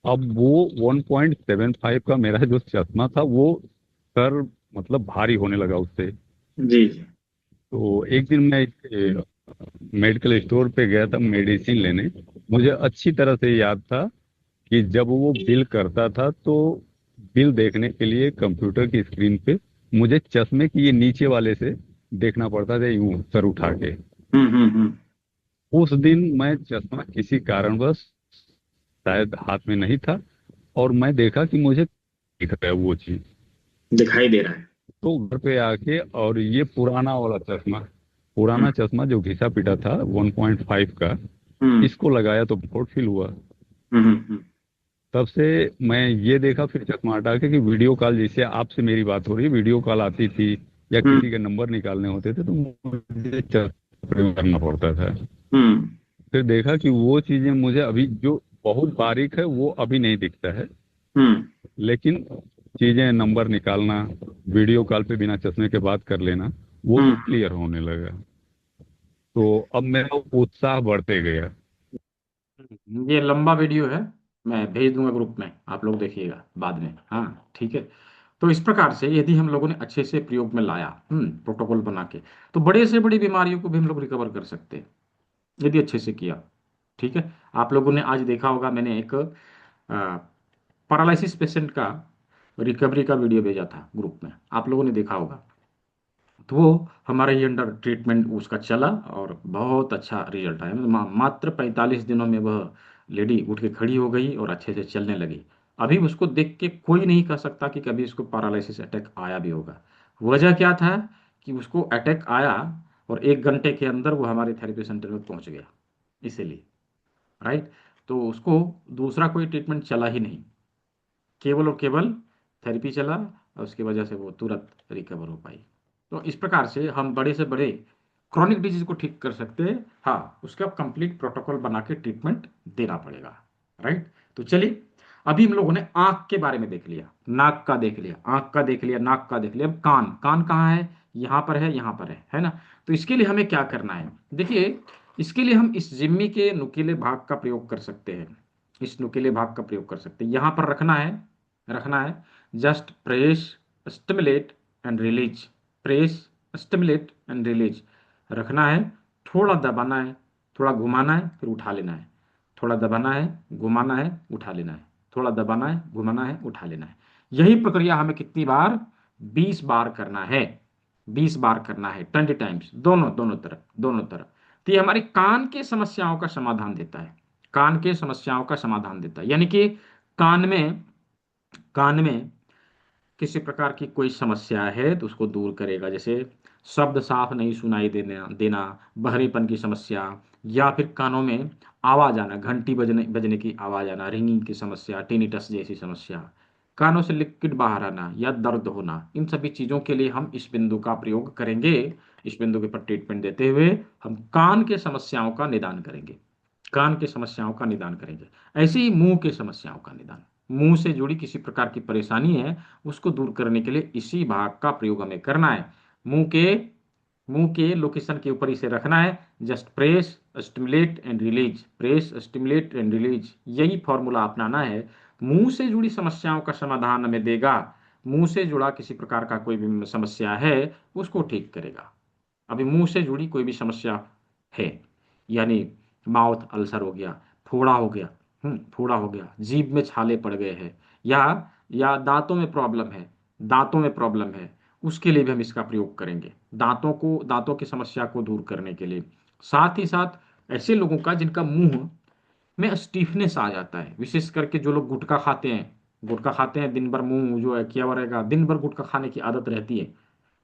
अब वो 1.75 का मेरा जो चश्मा था वो सर मतलब भारी होने लगा उससे। जी जी। तो एक दिन मैं मेडिकल स्टोर पे गया था मेडिसिन लेने। मुझे अच्छी तरह से याद था कि जब वो बिल करता था तो बिल देखने के लिए कंप्यूटर की स्क्रीन पे मुझे चश्मे की ये नीचे वाले से देखना पड़ता था, यूं सर उठा के। हम्म। उस दिन मैं चश्मा किसी कारणवश शायद हाथ में नहीं था और मैं देखा कि मुझे दिख रहा है वो चीज। दिखाई दे रहा है। तो घर पे आके और ये पुराना वाला चश्मा, हम्म पुराना चश्मा जो घिसा पिटा था 1.5 का, हम्म इसको लगाया तो बहुत फील हुआ। हम्म। तब से मैं ये देखा फिर चश्मा हटा के कि वीडियो कॉल, जैसे आपसे मेरी बात हो रही है, वीडियो कॉल आती थी या हम्म किसी के नंबर निकालने होते थे तो मुझे चश्मा प्रयोग करना पड़ता था। हम्म फिर देखा कि वो चीजें मुझे अभी जो बहुत बारीक है वो अभी नहीं दिखता है। हम्म लेकिन चीजें नंबर निकालना, वीडियो कॉल पे बिना चश्मे के बात कर लेना, वो सब हम्म। क्लियर होने लगा। तो अब मेरा उत्साह बढ़ते गया। ये लंबा वीडियो है, मैं भेज दूंगा ग्रुप में, आप लोग देखिएगा बाद में। हाँ ठीक है। तो इस प्रकार से यदि हम लोगों ने अच्छे से प्रयोग में लाया, प्रोटोकॉल बना के, तो बड़े से बड़ी बीमारियों को भी हम लोग रिकवर कर सकते हैं यदि अच्छे से किया। ठीक है। आप लोगों ने आज देखा होगा, मैंने एक पैरालिसिस पेशेंट का रिकवरी का वीडियो भेजा था ग्रुप में, आप लोगों ने देखा होगा। तो वो हमारे ही अंडर ट्रीटमेंट उसका चला और बहुत अच्छा रिजल्ट आया। मतलब मात्र 45 दिनों में वह लेडी उठ के खड़ी हो गई और अच्छे से चलने लगी। अभी उसको देख के कोई नहीं कह सकता कि कभी उसको पैरालिसिस अटैक आया भी होगा। वजह क्या था? कि उसको अटैक आया और 1 घंटे के अंदर वो हमारे थेरेपी सेंटर में पहुंच गया, इसीलिए। राइट। तो उसको दूसरा कोई ट्रीटमेंट चला ही नहीं, केवल और केवल थेरेपी चला, और उसकी वजह से वो तुरंत रिकवर हो पाई। तो इस प्रकार से हम बड़े से बड़े क्रॉनिक डिजीज को ठीक कर सकते हैं। हाँ, उसका कंप्लीट प्रोटोकॉल बना के ट्रीटमेंट देना पड़ेगा। राइट। तो चलिए, अभी हम लोगों ने आंख के बारे में देख लिया, नाक का देख लिया, आंख का देख लिया, नाक का देख लिया। अब कान, कान कहाँ है? यहाँ पर है, यहाँ पर है ना? तो इसके लिए हमें क्या करना है? देखिए, इसके लिए हम इस जिम्मी के नुकीले भाग का प्रयोग कर सकते हैं। इस नुकीले भाग का प्रयोग कर सकते हैं, यहाँ पर रखना है, रखना है। Just press, stimulate and release, press, stimulate and release रखना है। थोड़ा दबाना है, थोड़ा घुमाना है, फिर उठा लेना है। थोड़ा दबाना है, घुमाना है, उठा लेना है। थोड़ा दबाना है, घुमाना है, उठा लेना है। यही प्रक्रिया हमें कितनी बार? 20 बार करना है। 20 बार करना है, 20 टाइम्स, दोनों दोनों तरफ, दोनों तरफ। तो ये हमारी कान के समस्याओं का समाधान देता है। कान के समस्याओं का समाधान देता है, यानी कि कान में, कान में किसी प्रकार की कोई समस्या है तो उसको दूर करेगा। जैसे शब्द साफ नहीं सुनाई देना देना, बहरेपन की समस्या, या फिर कानों में आवाज आना, घंटी बजने बजने की आवाज आना, रिंगिंग की समस्या, टिनिटस जैसी समस्या, कानों से लिक्विड बाहर आना या दर्द होना, इन सभी चीजों के लिए हम इस बिंदु का प्रयोग करेंगे। इस बिंदु के ऊपर ट्रीटमेंट देते हुए हम कान के समस्याओं का निदान करेंगे। कान की समस्याओं का निदान करेंगे। ऐसे ही मुंह की समस्याओं का निदान, मुंह से जुड़ी किसी प्रकार की परेशानी है उसको दूर करने के लिए इसी भाग का प्रयोग हमें करना है। मुंह के, मुंह के लोकेशन के ऊपर इसे रखना है। Just press, stimulate and release, press, stimulate and release, यही फॉर्मूला अपनाना है। मुंह से जुड़ी समस्याओं का समाधान हमें देगा। मुंह से जुड़ा किसी प्रकार का कोई भी समस्या है उसको ठीक करेगा। अभी मुंह से जुड़ी कोई भी समस्या है, यानी माउथ अल्सर हो गया, फोड़ा हो गया, फोड़ा हो गया, जीभ में छाले पड़ गए हैं, या दांतों में प्रॉब्लम है, दांतों में प्रॉब्लम है, उसके लिए भी हम इसका प्रयोग करेंगे। दांतों को, दांतों की समस्या को दूर करने के लिए। साथ ही साथ ऐसे लोगों का जिनका मुंह में स्टीफनेस आ जाता है, विशेष करके जो लोग गुटखा खाते हैं, गुटखा खाते हैं दिन भर, मुंह जो है किया हुआ रहेगा, दिन भर गुटखा खाने की आदत रहती है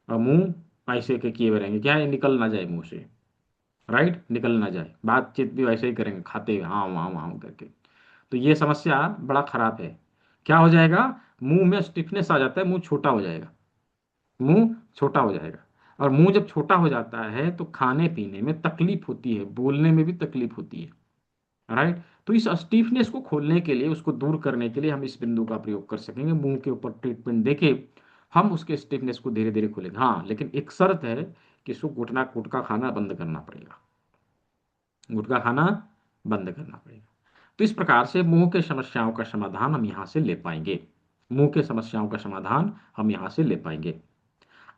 और मुंह ऐसे के किए हुए रहेंगे, क्या है, निकल ना जाए मुंह से। राइट, निकल ना जाए, बातचीत भी वैसे ही करेंगे खाते हुए, हाँ वहाँ वहाँ करके। तो ये समस्या बड़ा खराब है। क्या हो जाएगा? मुंह में स्टिफनेस आ जाता है, मुंह छोटा हो जाएगा, मुंह छोटा हो जाएगा। और मुंह जब छोटा हो जाता है तो खाने पीने में तकलीफ होती है, बोलने में भी तकलीफ होती है। राइट। तो इस स्टीफनेस को खोलने के लिए, उसको दूर करने के लिए हम इस बिंदु का प्रयोग कर सकेंगे। मुंह के ऊपर ट्रीटमेंट देके हम उसके स्टीफनेस को धीरे धीरे खोलेंगे। हाँ, लेकिन एक शर्त है कि इसको गुटना गुटखा खाना बंद करना पड़ेगा, गुटखा खाना बंद करना पड़ेगा। तो इस प्रकार से मुंह के समस्याओं का समाधान हम यहाँ से ले पाएंगे। मुंह के समस्याओं का समाधान हम यहाँ से ले पाएंगे।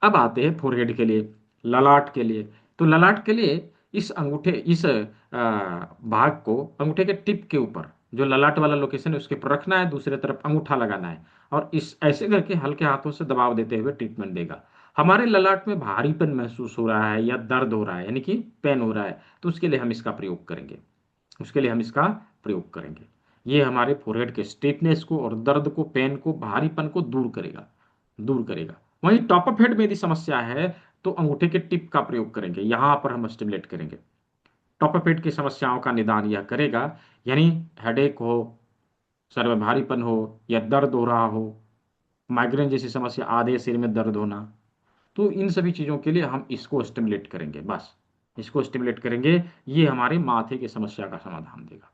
अब आते हैं फोरहेड के लिए, ललाट के लिए। तो ललाट के लिए इस अंगूठे, इस भाग को अंगूठे के टिप के ऊपर, जो ललाट वाला लोकेशन है उसके ऊपर रखना है, दूसरे तरफ अंगूठा लगाना है और इस ऐसे करके हल्के हाथों से दबाव देते हुए ट्रीटमेंट देगा। हमारे ललाट में भारीपन महसूस हो रहा है या दर्द हो रहा है, यानी कि पेन हो रहा है, तो उसके लिए हम इसका प्रयोग करेंगे, उसके लिए हम इसका प्रयोग करेंगे। ये हमारे फोरहेड के स्टिफनेस को और दर्द को, पेन को, भारीपन को दूर करेगा, दूर करेगा। वहीं टॉप अप हेड में यदि समस्या है तो अंगूठे के टिप का प्रयोग करेंगे, यहां पर हम स्टिमुलेट करेंगे। टॉप अप हेड की समस्याओं का निदान यह करेगा, यानी हेडेक हो, सर में भारीपन हो या दर्द हो रहा हो, माइग्रेन जैसी समस्या, आधे सिर में दर्द होना, तो इन सभी चीजों के लिए हम इसको स्टिमुलेट करेंगे। बस इसको स्टिमुलेट करेंगे, ये हमारे माथे की समस्या का समाधान देगा।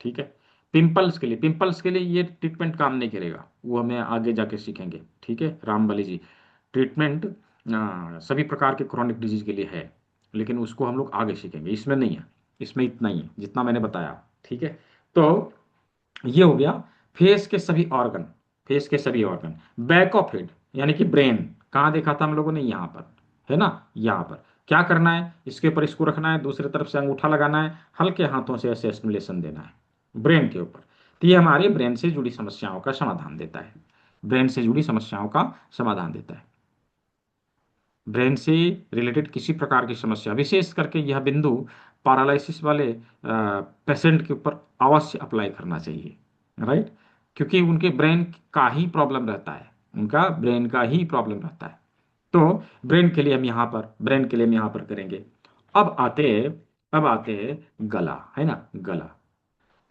ठीक है। पिंपल्स के लिए, पिंपल्स के लिए ये ट्रीटमेंट काम नहीं करेगा, वो हमें आगे जाके सीखेंगे। ठीक है रामबली जी, ट्रीटमेंट सभी प्रकार के क्रॉनिक डिजीज के लिए है, लेकिन उसको हम लोग आगे सीखेंगे, इसमें नहीं है, इसमें इतना ही है जितना मैंने बताया। ठीक है। तो ये हो गया फेस के सभी ऑर्गन, फेस के सभी ऑर्गन। बैक ऑफ हेड यानी कि ब्रेन, कहाँ देखा था हम लोगों ने? यहाँ पर है ना, यहाँ पर। क्या करना है? इसके ऊपर इसको रखना है, दूसरी तरफ से अंगूठा लगाना है, हल्के हाथों से ऐसे स्टिमुलेशन देना है ब्रेन के ऊपर। तो ये हमारे ब्रेन से जुड़ी समस्याओं का समाधान देता है, ब्रेन से जुड़ी समस्याओं का समाधान देता है। ब्रेन से रिलेटेड किसी प्रकार की समस्या, विशेष करके यह बिंदु पैरालिसिस वाले पेशेंट के ऊपर अवश्य अप्लाई करना चाहिए। राइट, क्योंकि उनके ब्रेन का ही प्रॉब्लम रहता है, उनका ब्रेन का ही प्रॉब्लम रहता है। तो ब्रेन के लिए हम यहाँ पर, ब्रेन के लिए हम यहाँ पर करेंगे। अब आते अब आते हैं गला, है ना, गला।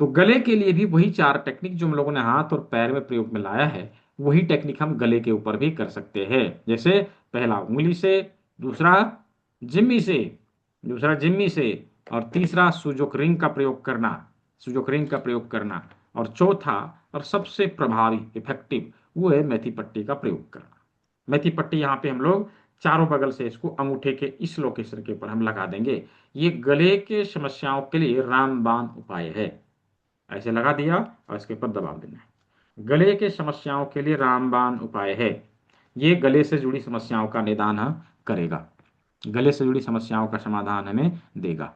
तो गले के लिए भी वही 4 टेक्निक जो हम लोगों ने हाथ और पैर में प्रयोग में लाया है, वही टेक्निक हम गले के ऊपर भी कर सकते हैं। जैसे पहला उंगली से, दूसरा जिम्मी से, दूसरा जिम्मी से, और तीसरा सुजोक रिंग का प्रयोग करना, सुजोक रिंग का प्रयोग करना, और चौथा और सबसे प्रभावी इफेक्टिव वो है मेथी पट्टी का प्रयोग करना। मेथी पट्टी यहाँ पे हम लोग चारों बगल से इसको अंगूठे के इस लोकेशन के ऊपर हम लगा देंगे। ये गले के समस्याओं के लिए रामबाण उपाय है। ऐसे लगा दिया और इसके ऊपर दबाव देना है। गले के समस्याओं के लिए रामबाण उपाय है। ये गले से जुड़ी समस्याओं का निदान करेगा, गले से जुड़ी समस्याओं का समाधान हमें देगा।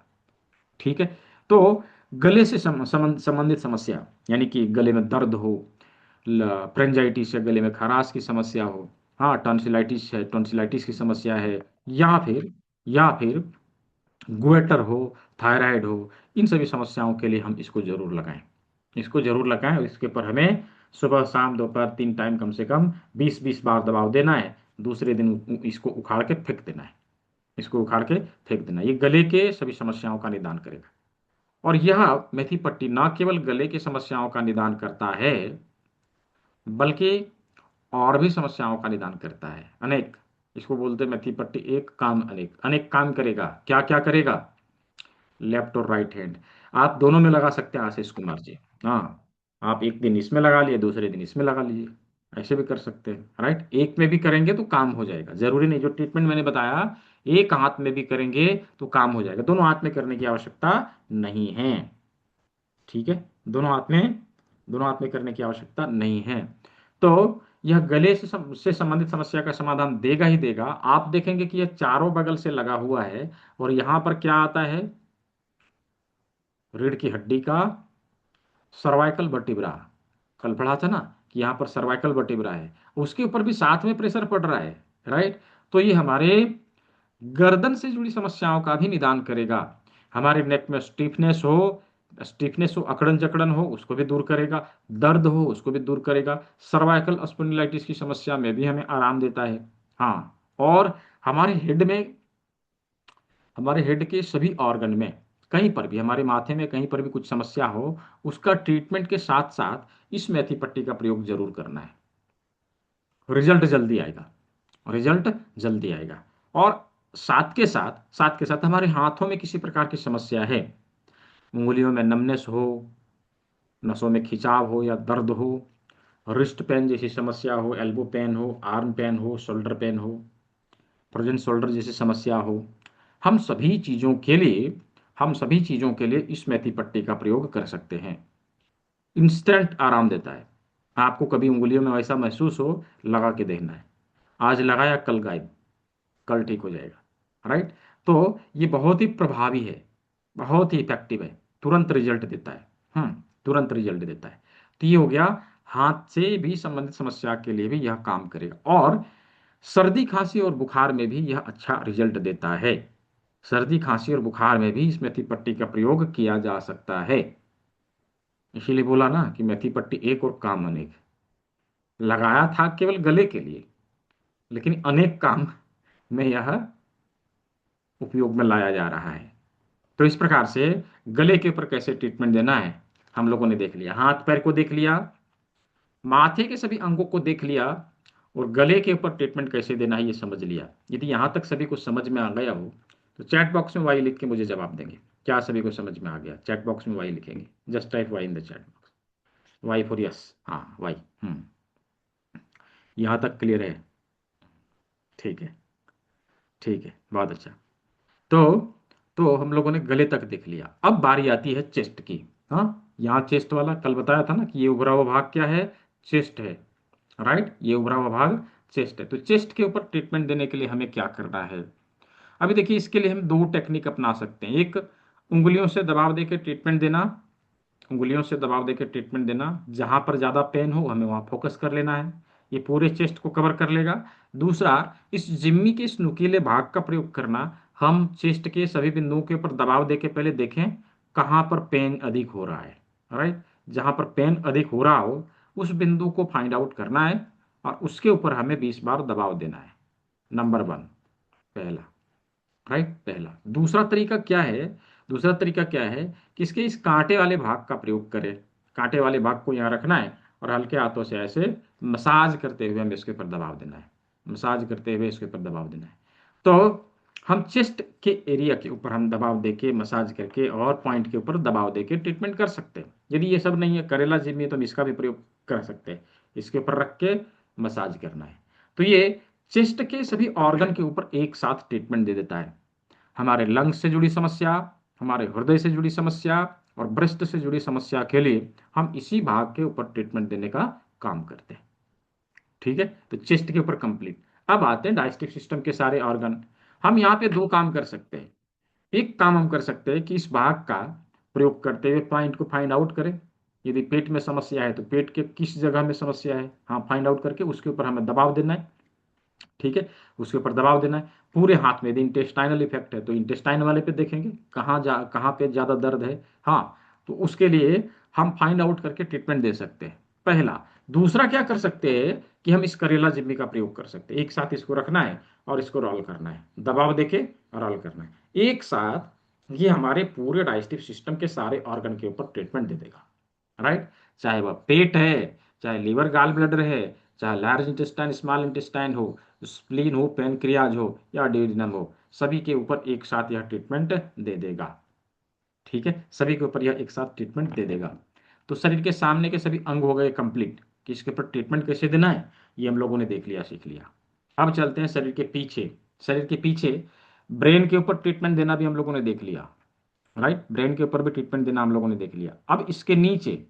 ठीक है। तो गले से संबंधित समस्या यानी कि गले में दर्द हो, फ्रेंजाइटिस या गले में खराश की समस्या हो, हाँ टॉन्सिलाइटिस है, टॉन्सिलाइटिस की समस्या है, या फिर गुएटर हो, थायराइड हो, इन सभी समस्याओं के लिए हम इसको जरूर लगाएं, इसको जरूर लगाएं। और इसके ऊपर हमें सुबह शाम दोपहर 3 टाइम कम से कम 20-20 बार दबाव देना है। दूसरे दिन इसको उखाड़ के फेंक देना है, इसको उखाड़ के फेंक देना। ये गले के सभी समस्याओं का निदान करेगा। और यह मेथी पट्टी न केवल गले की समस्याओं का निदान करता है, बल्कि और भी समस्याओं का निदान करता है, अनेक। इसको बोलते हैं मेथी पट्टी एक काम अनेक, अनेक काम करेगा। क्या क्या करेगा? लेफ्ट और राइट हैंड आप दोनों में लगा सकते हैं आशीष कुमार जी। हाँ, आप एक दिन इसमें लगा लिए, दूसरे दिन इसमें लगा लीजिए, ऐसे भी कर सकते हैं। राइट, एक में भी करेंगे तो काम हो जाएगा। जरूरी नहीं जो ट्रीटमेंट मैंने बताया एक हाथ में भी करेंगे तो काम हो जाएगा, दोनों हाथ में करने की आवश्यकता नहीं है। ठीक है, दोनों हाथ में करने की आवश्यकता नहीं है। तो यह गले से संबंधित समस्या का समाधान देगा ही देगा। आप देखेंगे कि यह चारों बगल से लगा हुआ है, और यहां पर क्या आता है? रीढ़ की हड्डी का सर्वाइकल वर्टिब्रा। कल पढ़ा था ना कि यहाँ पर सर्वाइकल वर्टिब्रा है, उसके ऊपर भी साथ में प्रेशर पड़ रहा है। राइट, तो ये हमारे गर्दन से जुड़ी समस्याओं का भी निदान करेगा। हमारे नेक में स्टिफनेस हो, अकड़न जकड़न हो, उसको भी दूर करेगा। दर्द हो उसको भी दूर करेगा। सर्वाइकल स्पॉन्डिलाइटिस की समस्या में भी हमें आराम देता है। हाँ, और हमारे हेड के सभी ऑर्गन में कहीं पर भी, हमारे माथे में कहीं पर भी कुछ समस्या हो, उसका ट्रीटमेंट के साथ साथ इस मेथी पट्टी का प्रयोग जरूर करना है। रिजल्ट जल्दी आएगा, रिजल्ट जल्दी आएगा। और साथ के साथ हमारे हाथों में किसी प्रकार की समस्या है, उंगलियों में नमनेस हो, नसों में खिंचाव हो या दर्द हो, रिस्ट पेन जैसी समस्या हो, एल्बो पेन हो, आर्म पेन हो, शोल्डर पेन हो, फ्रोजन शोल्डर जैसी समस्या हो, हम सभी चीज़ों के लिए इस मेथी पट्टी का प्रयोग कर सकते हैं। इंस्टेंट आराम देता है। आपको कभी उंगलियों में ऐसा महसूस हो, लगा के देखना है। आज लगाया कल गायब, कल ठीक हो जाएगा। राइट, तो ये बहुत ही प्रभावी है, बहुत ही इफेक्टिव है, तुरंत रिजल्ट देता है। तुरंत रिजल्ट देता है। तो ये हो गया, हाथ से भी संबंधित समस्या के लिए भी यह काम करेगा। और सर्दी खांसी और बुखार में भी यह अच्छा रिजल्ट देता है। सर्दी खांसी और बुखार में भी इस मेथी पट्टी का प्रयोग किया जा सकता है। इसीलिए बोला ना कि मेथी पट्टी एक और काम अनेक। लगाया था केवल गले के लिए, लेकिन अनेक काम में यह उपयोग में लाया जा रहा है। तो इस प्रकार से गले के ऊपर कैसे ट्रीटमेंट देना है हम लोगों ने देख लिया, हाथ पैर को देख लिया, माथे के सभी अंगों को देख लिया, और गले के ऊपर ट्रीटमेंट कैसे देना है ये समझ लिया। यदि यहाँ तक सभी कुछ समझ में आ गया हो तो चैट बॉक्स में वाई लिख के मुझे जवाब देंगे। क्या सभी को समझ में आ गया? चैट बॉक्स में वाई लिखेंगे, just type Y in the chat box. Y for yes, हाँ वाई। यहाँ तक क्लियर है? ठीक है, ठीक है, बहुत अच्छा। तो हम लोगों ने गले तक देख लिया। अब बारी आती है चेस्ट की। हाँ, यहाँ चेस्ट वाला कल बताया था ना कि ये उभरा हुआ भाग क्या है? चेस्ट है। राइट, ये उभरा हुआ भाग चेस्ट है। तो चेस्ट के ऊपर ट्रीटमेंट देने के लिए हमें क्या करना है? अभी देखिए, इसके लिए हम दो टेक्निक अपना सकते हैं। एक, उंगलियों से दबाव देकर ट्रीटमेंट देना, उंगलियों से दबाव देकर ट्रीटमेंट देना। जहां पर ज्यादा पेन हो हमें वहां फोकस कर लेना है, ये पूरे चेस्ट को कवर कर लेगा। दूसरा, इस जिम्मी के इस नुकीले भाग का प्रयोग करना। हम चेस्ट के सभी बिंदुओं के ऊपर दबाव देके पहले देखें कहाँ पर पेन अधिक हो रहा है। राइट, जहां पर पेन अधिक हो रहा हो उस बिंदु को फाइंड आउट करना है, और उसके ऊपर हमें 20 बार दबाव देना है। नंबर 1, पहला। राइट, पहला। दूसरा तरीका क्या है कि इसके इस कांटे वाले भाग का प्रयोग करें। कांटे वाले भाग को यहाँ रखना है और हल्के हाथों से ऐसे मसाज करते हुए हमें इसके ऊपर दबाव देना है, मसाज करते हुए इसके ऊपर दबाव देना है। तो हम चेस्ट के एरिया के ऊपर हम दबाव देके, मसाज करके और पॉइंट के ऊपर दबाव देके ट्रीटमेंट कर सकते हैं। यदि ये सब नहीं है, करेला जिम में, तो हम इसका भी प्रयोग कर सकते हैं। इसके ऊपर रख के मसाज करना है। तो ये चेस्ट के सभी ऑर्गन के ऊपर एक साथ ट्रीटमेंट दे देता है। हमारे लंग्स से जुड़ी समस्या, हमारे हृदय से जुड़ी समस्या और ब्रेस्ट से जुड़ी समस्या के लिए हम इसी भाग के ऊपर ट्रीटमेंट देने का काम करते हैं। ठीक है, तो चेस्ट के ऊपर कंप्लीट। अब आते हैं डाइजेस्टिव सिस्टम के सारे ऑर्गन। हम यहाँ पे दो काम कर सकते हैं। एक काम हम कर सकते हैं कि इस भाग का प्रयोग करते हुए पॉइंट को फाइंड आउट करें। यदि पेट में समस्या है तो पेट के किस जगह में समस्या है, हाँ, फाइंड आउट करके उसके ऊपर हमें दबाव देना है। ठीक है, उसके ऊपर दबाव देना है पूरे हाथ में। यदि इंटेस्टाइनल इफेक्ट है तो इंटेस्टाइन वाले पे देखेंगे कहाँ पे ज़्यादा दर्द है। हाँ, तो उसके लिए हम फाइंड आउट करके ट्रीटमेंट दे सकते हैं, पहला। दूसरा क्या कर सकते हैं कि हम इस करेला जिम्मी का प्रयोग कर सकते हैं। एक साथ इसको रखना है और इसको रोल करना है, दबाव देके रोल करना है एक साथ। ये हमारे पूरे डाइजेस्टिव सिस्टम के सारे ऑर्गन के ऊपर ट्रीटमेंट दे देगा। राइट, चाहे वह पेट है, चाहे लीवर गाल ब्लडर है, चाहे लार्ज इंटेस्टाइन स्मॉल इंटेस्टाइन हो, स्प्लीन हो, पेनक्रियाज हो या डेडिनम हो, सभी के ऊपर एक साथ यह ट्रीटमेंट दे देगा। ठीक है, सभी के ऊपर यह एक साथ ट्रीटमेंट दे देगा। तो शरीर के सामने के सभी अंग हो गए कंप्लीट कि इसके ऊपर ट्रीटमेंट कैसे देना है, ये हम लोगों ने देख लिया, सीख लिया। अब चलते हैं शरीर के पीछे। शरीर के पीछे ब्रेन के ऊपर ट्रीटमेंट देना भी हम लोगों ने देख लिया। राइट, ब्रेन के ऊपर भी ट्रीटमेंट देना हम लोगों ने देख लिया। अब इसके नीचे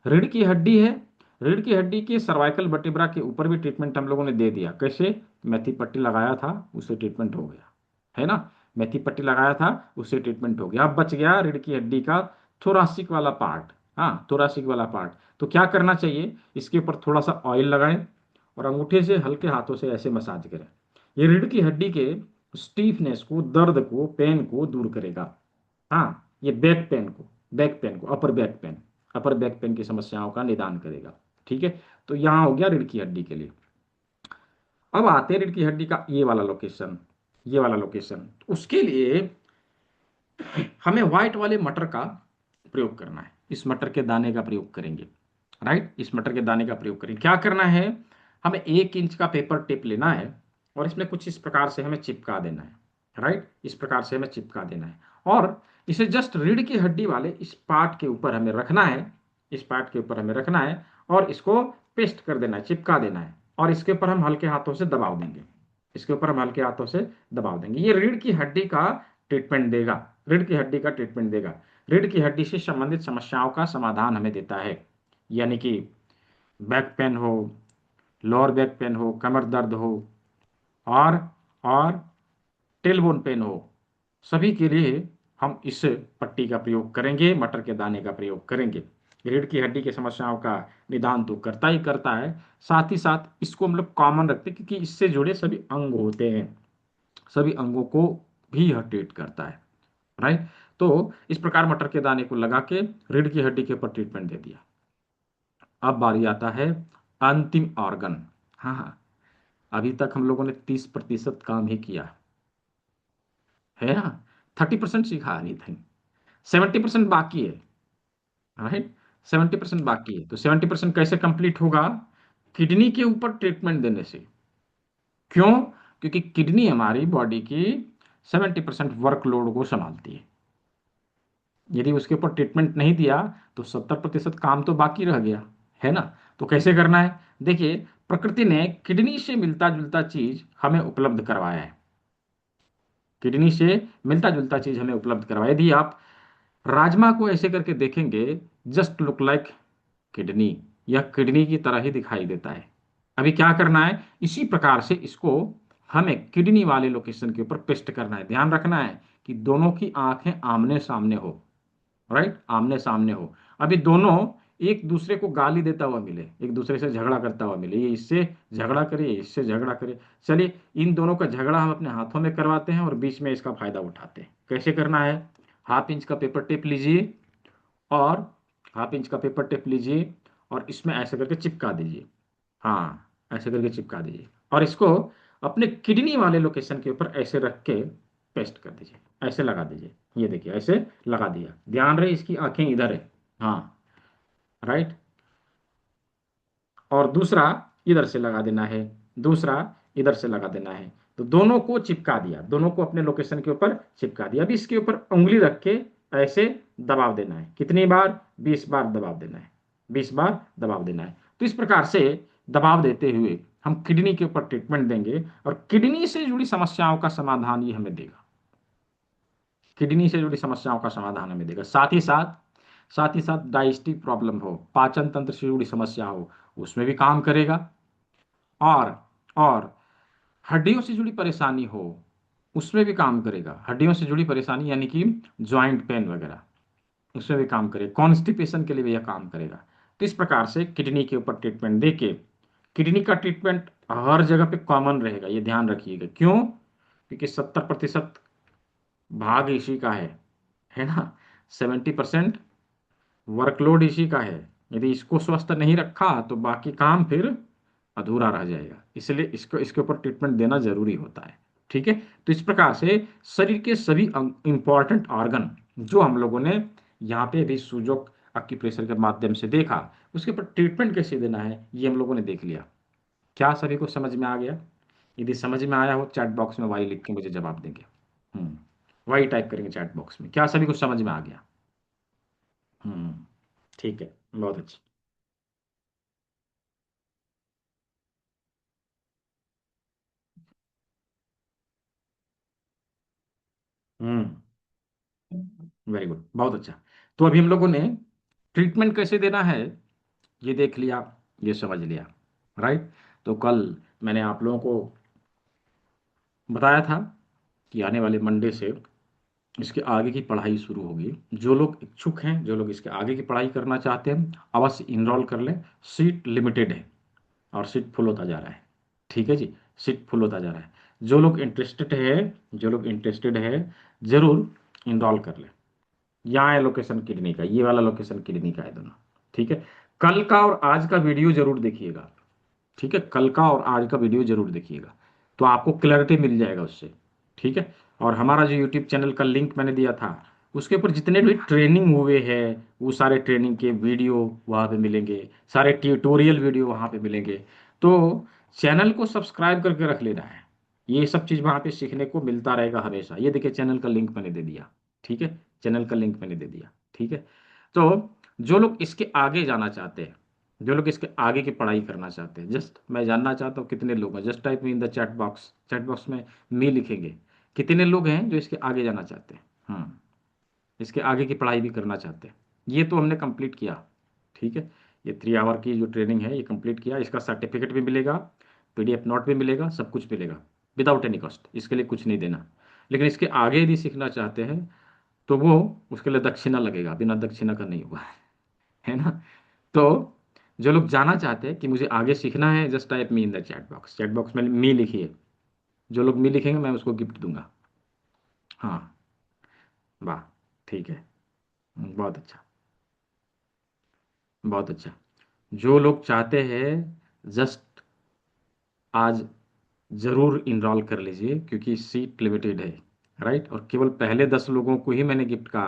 रीढ़ की हड्डी है। रीढ़ की हड्डी के सर्वाइकल वर्टिब्रा के ऊपर भी ट्रीटमेंट हम लोगों ने दे दिया। कैसे? मेथी पट्टी लगाया था, उससे ट्रीटमेंट हो गया, है ना। मेथी पट्टी लगाया था, उससे ट्रीटमेंट हो गया। अब बच गया रीढ़ की हड्डी का थोरासिक वाला पार्ट। हाँ, थोरासिक वाला पार्ट। तो क्या करना चाहिए, इसके ऊपर थोड़ा सा ऑयल लगाएं और अंगूठे से हल्के हाथों से ऐसे मसाज करें। ये रीढ़ की हड्डी के स्टीफनेस को, दर्द को, पेन को दूर करेगा। हाँ, ये बैक पेन को, अपर बैक पेन की समस्याओं का निदान करेगा। ठीक है, तो यहाँ हो गया रीढ़ की हड्डी के लिए। अब आते हैं रीढ़ की हड्डी का ये वाला लोकेशन। उसके लिए हमें व्हाइट वाले मटर का प्रयोग करना है। इस मटर के दाने का प्रयोग करेंगे। राइट, इस मटर के दाने का प्रयोग करेंगे। क्या करना है, हमें 1 इंच का पेपर टेप लेना है और इसमें कुछ इस प्रकार से हमें चिपका देना है। राइट, इस प्रकार से हमें चिपका देना है और इसे जस्ट रीढ़ की हड्डी वाले इस पार्ट के ऊपर हमें रखना है। इस पार्ट के ऊपर हमें रखना है और इसको पेस्ट कर देना है, चिपका देना है। और इसके ऊपर हम हल्के हाथों से दबाव देंगे। इसके ऊपर हम हल्के हाथों से दबाव देंगे। ये रीढ़ की हड्डी का ट्रीटमेंट देगा। रीढ़ की हड्डी का ट्रीटमेंट देगा। रीढ़ की हड्डी से संबंधित समस्याओं का समाधान हमें देता है। यानी कि बैक पेन हो, लोअर बैक पेन हो, कमर दर्द हो और और टेलबोन पेन हो, सभी के लिए हम इस पट्टी का प्रयोग करेंगे, मटर के दाने का प्रयोग करेंगे। रीढ़ की हड्डी की समस्याओं का निदान तो करता ही करता है, साथ ही साथ इसको हम लोग कॉमन रखते हैं क्योंकि इससे जुड़े सभी अंग होते हैं। सभी अंगों को भी यह ट्रीट करता है। राइट, तो इस प्रकार मटर के दाने को लगा के रीढ़ की हड्डी के ऊपर ट्रीटमेंट दे दिया। अब बारी आता है अंतिम ऑर्गन। हाँ हाँ, अभी तक हम लोगों ने 30% काम ही किया है ना, 30% सीखा, एनीथिंग 70% बाकी है। राइट, 70% बाकी है। तो 70% कैसे कंप्लीट होगा, किडनी के ऊपर ट्रीटमेंट देने से। क्यों? क्योंकि किडनी हमारी बॉडी की 70% वर्कलोड को संभालती है। यदि उसके ऊपर ट्रीटमेंट नहीं दिया तो 70% काम तो बाकी रह गया, है ना। तो कैसे करना है, देखिए, प्रकृति ने किडनी से मिलता जुलता चीज हमें उपलब्ध करवाया है। किडनी से मिलता जुलता चीज हमें उपलब्ध करवाया। यदि आप राजमा को ऐसे करके देखेंगे, जस्ट लुक लाइक किडनी, यह किडनी की तरह ही दिखाई देता है। अभी क्या करना है, इसी प्रकार से इसको हमें किडनी वाले लोकेशन के ऊपर पेस्ट करना है। ध्यान रखना है कि दोनों की आंखें आमने सामने हो। राइट, आमने सामने हो। अभी दोनों एक दूसरे को गाली देता हुआ मिले, एक दूसरे से झगड़ा करता हुआ मिले, ये इससे झगड़ा करे, ये इससे झगड़ा करे। चलिए, इन दोनों का झगड़ा हम अपने हाथों में करवाते हैं और बीच में इसका फायदा उठाते हैं। कैसे करना है, हाफ इंच का पेपर टेप लीजिए और हाफ इंच का पेपर टेप लीजिए और इसमें ऐसे करके चिपका दीजिए। हाँ, ऐसे करके चिपका दीजिए और इसको अपने किडनी वाले लोकेशन के ऊपर ऐसे रख के पेस्ट कर दीजिए, ऐसे लगा दीजिए। ये देखिए, ऐसे लगा दिया। ध्यान रहे इसकी आंखें इधर है। हाँ, राइट, और दूसरा इधर से लगा देना है, दूसरा इधर से लगा देना है। तो दोनों को चिपका दिया, दोनों को अपने लोकेशन के ऊपर चिपका दिया। अभी इसके ऊपर उंगली रख के ऐसे दबाव देना है। कितनी बार? 20 बार दबाव देना है, 20 बार दबाव देना है। तो इस प्रकार से दबाव देते हुए हम किडनी के ऊपर ट्रीटमेंट देंगे और किडनी से जुड़ी समस्याओं का समाधान ये हमें देगा। किडनी से जुड़ी समस्याओं का समाधान हमें देगा। साथ ही साथ डाइजेस्टिव प्रॉब्लम हो, पाचन तंत्र से जुड़ी समस्या हो, उसमें भी काम करेगा। और और हड्डियों से जुड़ी परेशानी हो, उसमें भी काम करेगा। हड्डियों से जुड़ी परेशानी यानी कि जॉइंट पेन वगैरह, उसमें भी काम करेगा। कॉन्स्टिपेशन के लिए भी यह काम करेगा। तो इस प्रकार से किडनी के ऊपर ट्रीटमेंट देके, किडनी का ट्रीटमेंट हर जगह पे कॉमन रहेगा, ये ध्यान रखिएगा। क्यों? क्योंकि 70% भाग इसी का है ना। 70% वर्कलोड इसी का है। यदि इसको स्वस्थ नहीं रखा तो बाकी काम फिर अधूरा रह जाएगा। इसलिए इसको इसके ऊपर ट्रीटमेंट देना जरूरी होता है। ठीक है। तो इस प्रकार से शरीर के सभी इंपॉर्टेंट ऑर्गन जो हम लोगों ने यहाँ पे भी सूजोक एक्यूप्रेशर के माध्यम से देखा, उसके ऊपर ट्रीटमेंट कैसे देना है ये हम लोगों ने देख लिया। क्या सभी को समझ में आ गया? यदि समझ में आया हो चैट बॉक्स में वाई लिख के मुझे जवाब देंगे। वाई टाइप करेंगे चैट बॉक्स में। क्या सभी को समझ में आ गया? ठीक है, बहुत अच्छा। हम्म वेरी गुड, बहुत अच्छा। तो अभी हम लोगों ने ट्रीटमेंट कैसे देना है ये देख लिया, ये समझ लिया, राइट। तो कल मैंने आप लोगों को बताया था कि आने वाले मंडे से इसके आगे की पढ़ाई शुरू होगी। जो लोग इच्छुक हैं, जो लोग इसके आगे की पढ़ाई करना चाहते हैं, अवश्य इनरोल कर लें। सीट लिमिटेड है और सीट फुल होता जा रहा है। ठीक है जी, सीट फुल होता जा रहा है। जो लोग इंटरेस्टेड है जरूर इनरोल कर लें। यहाँ है लोकेशन किडनी का, ये वाला लोकेशन किडनी का है दोनों। ठीक है। कल का और आज का वीडियो जरूर देखिएगा। ठीक है, कल का और आज का वीडियो जरूर देखिएगा, तो आपको क्लैरिटी मिल जाएगा उससे। ठीक है। और हमारा जो यूट्यूब चैनल का लिंक मैंने दिया था, उसके ऊपर जितने भी ट्रेनिंग हुए हैं वो सारे ट्रेनिंग के वीडियो वहाँ पे मिलेंगे, सारे ट्यूटोरियल वीडियो वहाँ पे मिलेंगे। तो चैनल को सब्सक्राइब करके रख लेना है। ये सब चीज़ वहाँ पे सीखने को मिलता रहेगा हमेशा। ये देखिए चैनल का लिंक मैंने दे दिया। ठीक है, चैनल का लिंक मैंने दे दिया। ठीक है। तो जो लोग इसके आगे जाना चाहते हैं, जो लोग इसके आगे की पढ़ाई करना चाहते हैं, जस्ट मैं जानना चाहता हूँ कितने लोग हैं। Just type me in the chat box, chat box में मी लिखेंगे। कितने लोग हैं जो इसके आगे जाना चाहते हैं, इसके आगे की पढ़ाई भी करना चाहते हैं। ये तो हमने कंप्लीट किया। ठीक है। ये 3 आवर की जो ट्रेनिंग है ये कंप्लीट किया। इसका सर्टिफिकेट भी मिलेगा, पीडीएफ नोट भी मिलेगा, सब कुछ मिलेगा विदाउट एनी कॉस्ट। इसके लिए कुछ नहीं देना। लेकिन इसके आगे यदि सीखना चाहते हैं तो वो उसके लिए दक्षिणा लगेगा, बिना दक्षिणा का नहीं हुआ है ना। तो जो लोग जाना चाहते हैं कि मुझे आगे सीखना है, just type me in the chat box. Chat box में मी लिखिए। जो लोग मी लिखेंगे मैं उसको गिफ्ट दूंगा। हाँ, वाह, ठीक है, बहुत अच्छा, बहुत अच्छा। जो लोग चाहते हैं जस्ट आज जरूर इनरोल कर लीजिए, क्योंकि सीट लिमिटेड है, राइट। और केवल पहले 10 लोगों को ही मैंने गिफ्ट का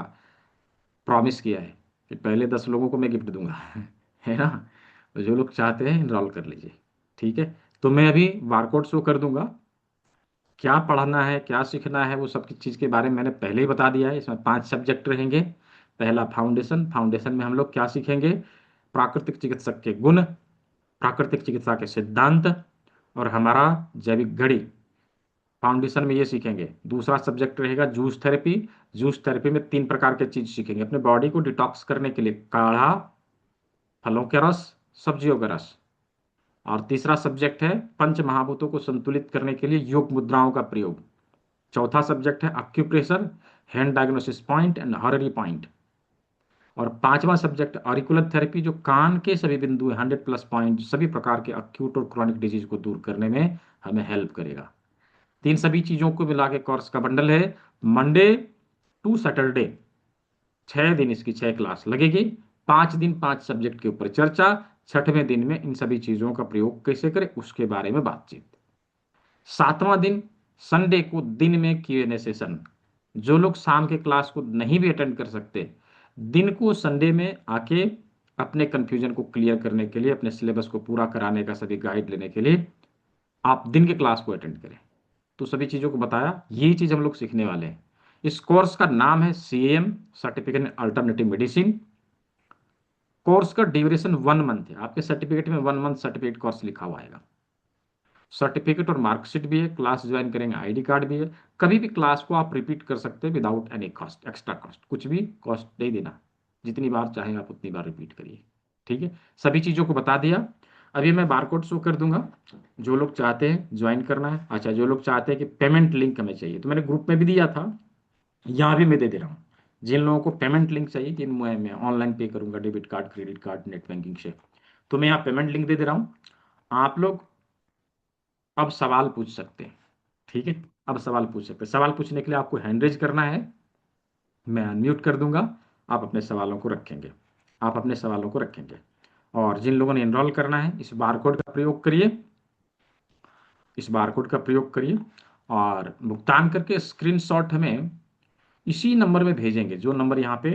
प्रॉमिस किया है कि पहले 10 लोगों को मैं गिफ्ट दूंगा है ना। तो जो लोग चाहते हैं इनरोल कर लीजिए। ठीक है। तो मैं अभी बारकोड शो कर दूंगा। क्या पढ़ना है, क्या सीखना है, वो सब की चीज़ के बारे में मैंने पहले ही बता दिया है। इसमें 5 सब्जेक्ट रहेंगे। पहला फाउंडेशन। फाउंडेशन में हम लोग क्या सीखेंगे? प्राकृतिक चिकित्सक के गुण, प्राकृतिक चिकित्सा के सिद्धांत और हमारा जैविक घड़ी। फाउंडेशन में ये सीखेंगे। दूसरा सब्जेक्ट रहेगा जूस थेरेपी। जूस थेरेपी में 3 प्रकार के चीज सीखेंगे अपने बॉडी को डिटॉक्स करने के लिए: काढ़ा, फलों के रस, सब्जियों का रस। और तीसरा सब्जेक्ट है पंच महाभूतों को संतुलित करने के लिए योग मुद्राओं का प्रयोग। चौथा सब्जेक्ट है acupressure, hand diagnosis point and horary point. और पांचवा सब्जेक्ट ऑरिकुलर थेरेपी, जो कान के सभी बिंदु 100+ पॉइंट सभी प्रकार के अक्यूट और क्रॉनिक डिजीज को दूर करने में हमें हेल्प करेगा। तीन सभी चीजों को मिला के कोर्स का बंडल है। मंडे टू सैटरडे 6 दिन इसकी 6 क्लास लगेगी। 5 दिन 5 सब्जेक्ट के ऊपर चर्चा। छठवें दिन में इन सभी चीजों का प्रयोग कैसे करें उसके बारे में बातचीत। 7वां दिन संडे को दिन में Q&A सेशन। जो लोग शाम के क्लास को नहीं भी अटेंड कर सकते, दिन को संडे में आके अपने कन्फ्यूजन को क्लियर करने के लिए, अपने सिलेबस को पूरा कराने का सभी गाइड लेने के लिए आप दिन के क्लास को अटेंड करें। तो सभी चीज़ों को बताया, यही चीज़ हम लोग सीखने वाले हैं। इस कोर्स का नाम है CAM, certificate in alternative medicine. Course का ड्यूरेशन 1 मंथ है। आपके सर्टिफिकेट में 1 मंथ सर्टिफिकेट कोर्स लिखा हुआ आएगा। सर्टिफिकेट और मार्कशीट भी है, क्लास ज्वाइन करेंगे, ID कार्ड भी है। कभी भी क्लास को आप रिपीट कर सकते हैं without any cost, extra cost, कुछ भी कॉस्ट नहीं देना। जितनी बार चाहें आप उतनी बार रिपीट करिए। ठीक है, सभी चीज़ों को बता दिया। अभी मैं बारकोड शो कर दूंगा। जो लोग चाहते हैं ज्वाइन करना है, अच्छा, जो लोग चाहते हैं कि पेमेंट लिंक हमें चाहिए, तो मैंने ग्रुप में भी दिया था, यहाँ भी मैं दे दे रहा हूँ। जिन लोगों को पेमेंट लिंक चाहिए कि मैं ऑनलाइन पे करूंगा, debit card, credit card, net banking से, तो मैं यहाँ पेमेंट लिंक दे दे रहा हूँ। आप लोग अब सवाल पूछ सकते हैं। ठीक है, अब सवाल पूछ सकते हैं। सवाल पूछने के लिए आपको हैंड रेज करना है, मैं अनम्यूट कर दूंगा। आप अपने सवालों को रखेंगे, आप अपने सवालों को रखेंगे। और जिन लोगों ने एनरोल करना है, इस बारकोड का प्रयोग करिए, इस बारकोड का प्रयोग करिए, और भुगतान करके स्क्रीनशॉट हमें इसी नंबर में भेजेंगे, जो नंबर यहाँ पे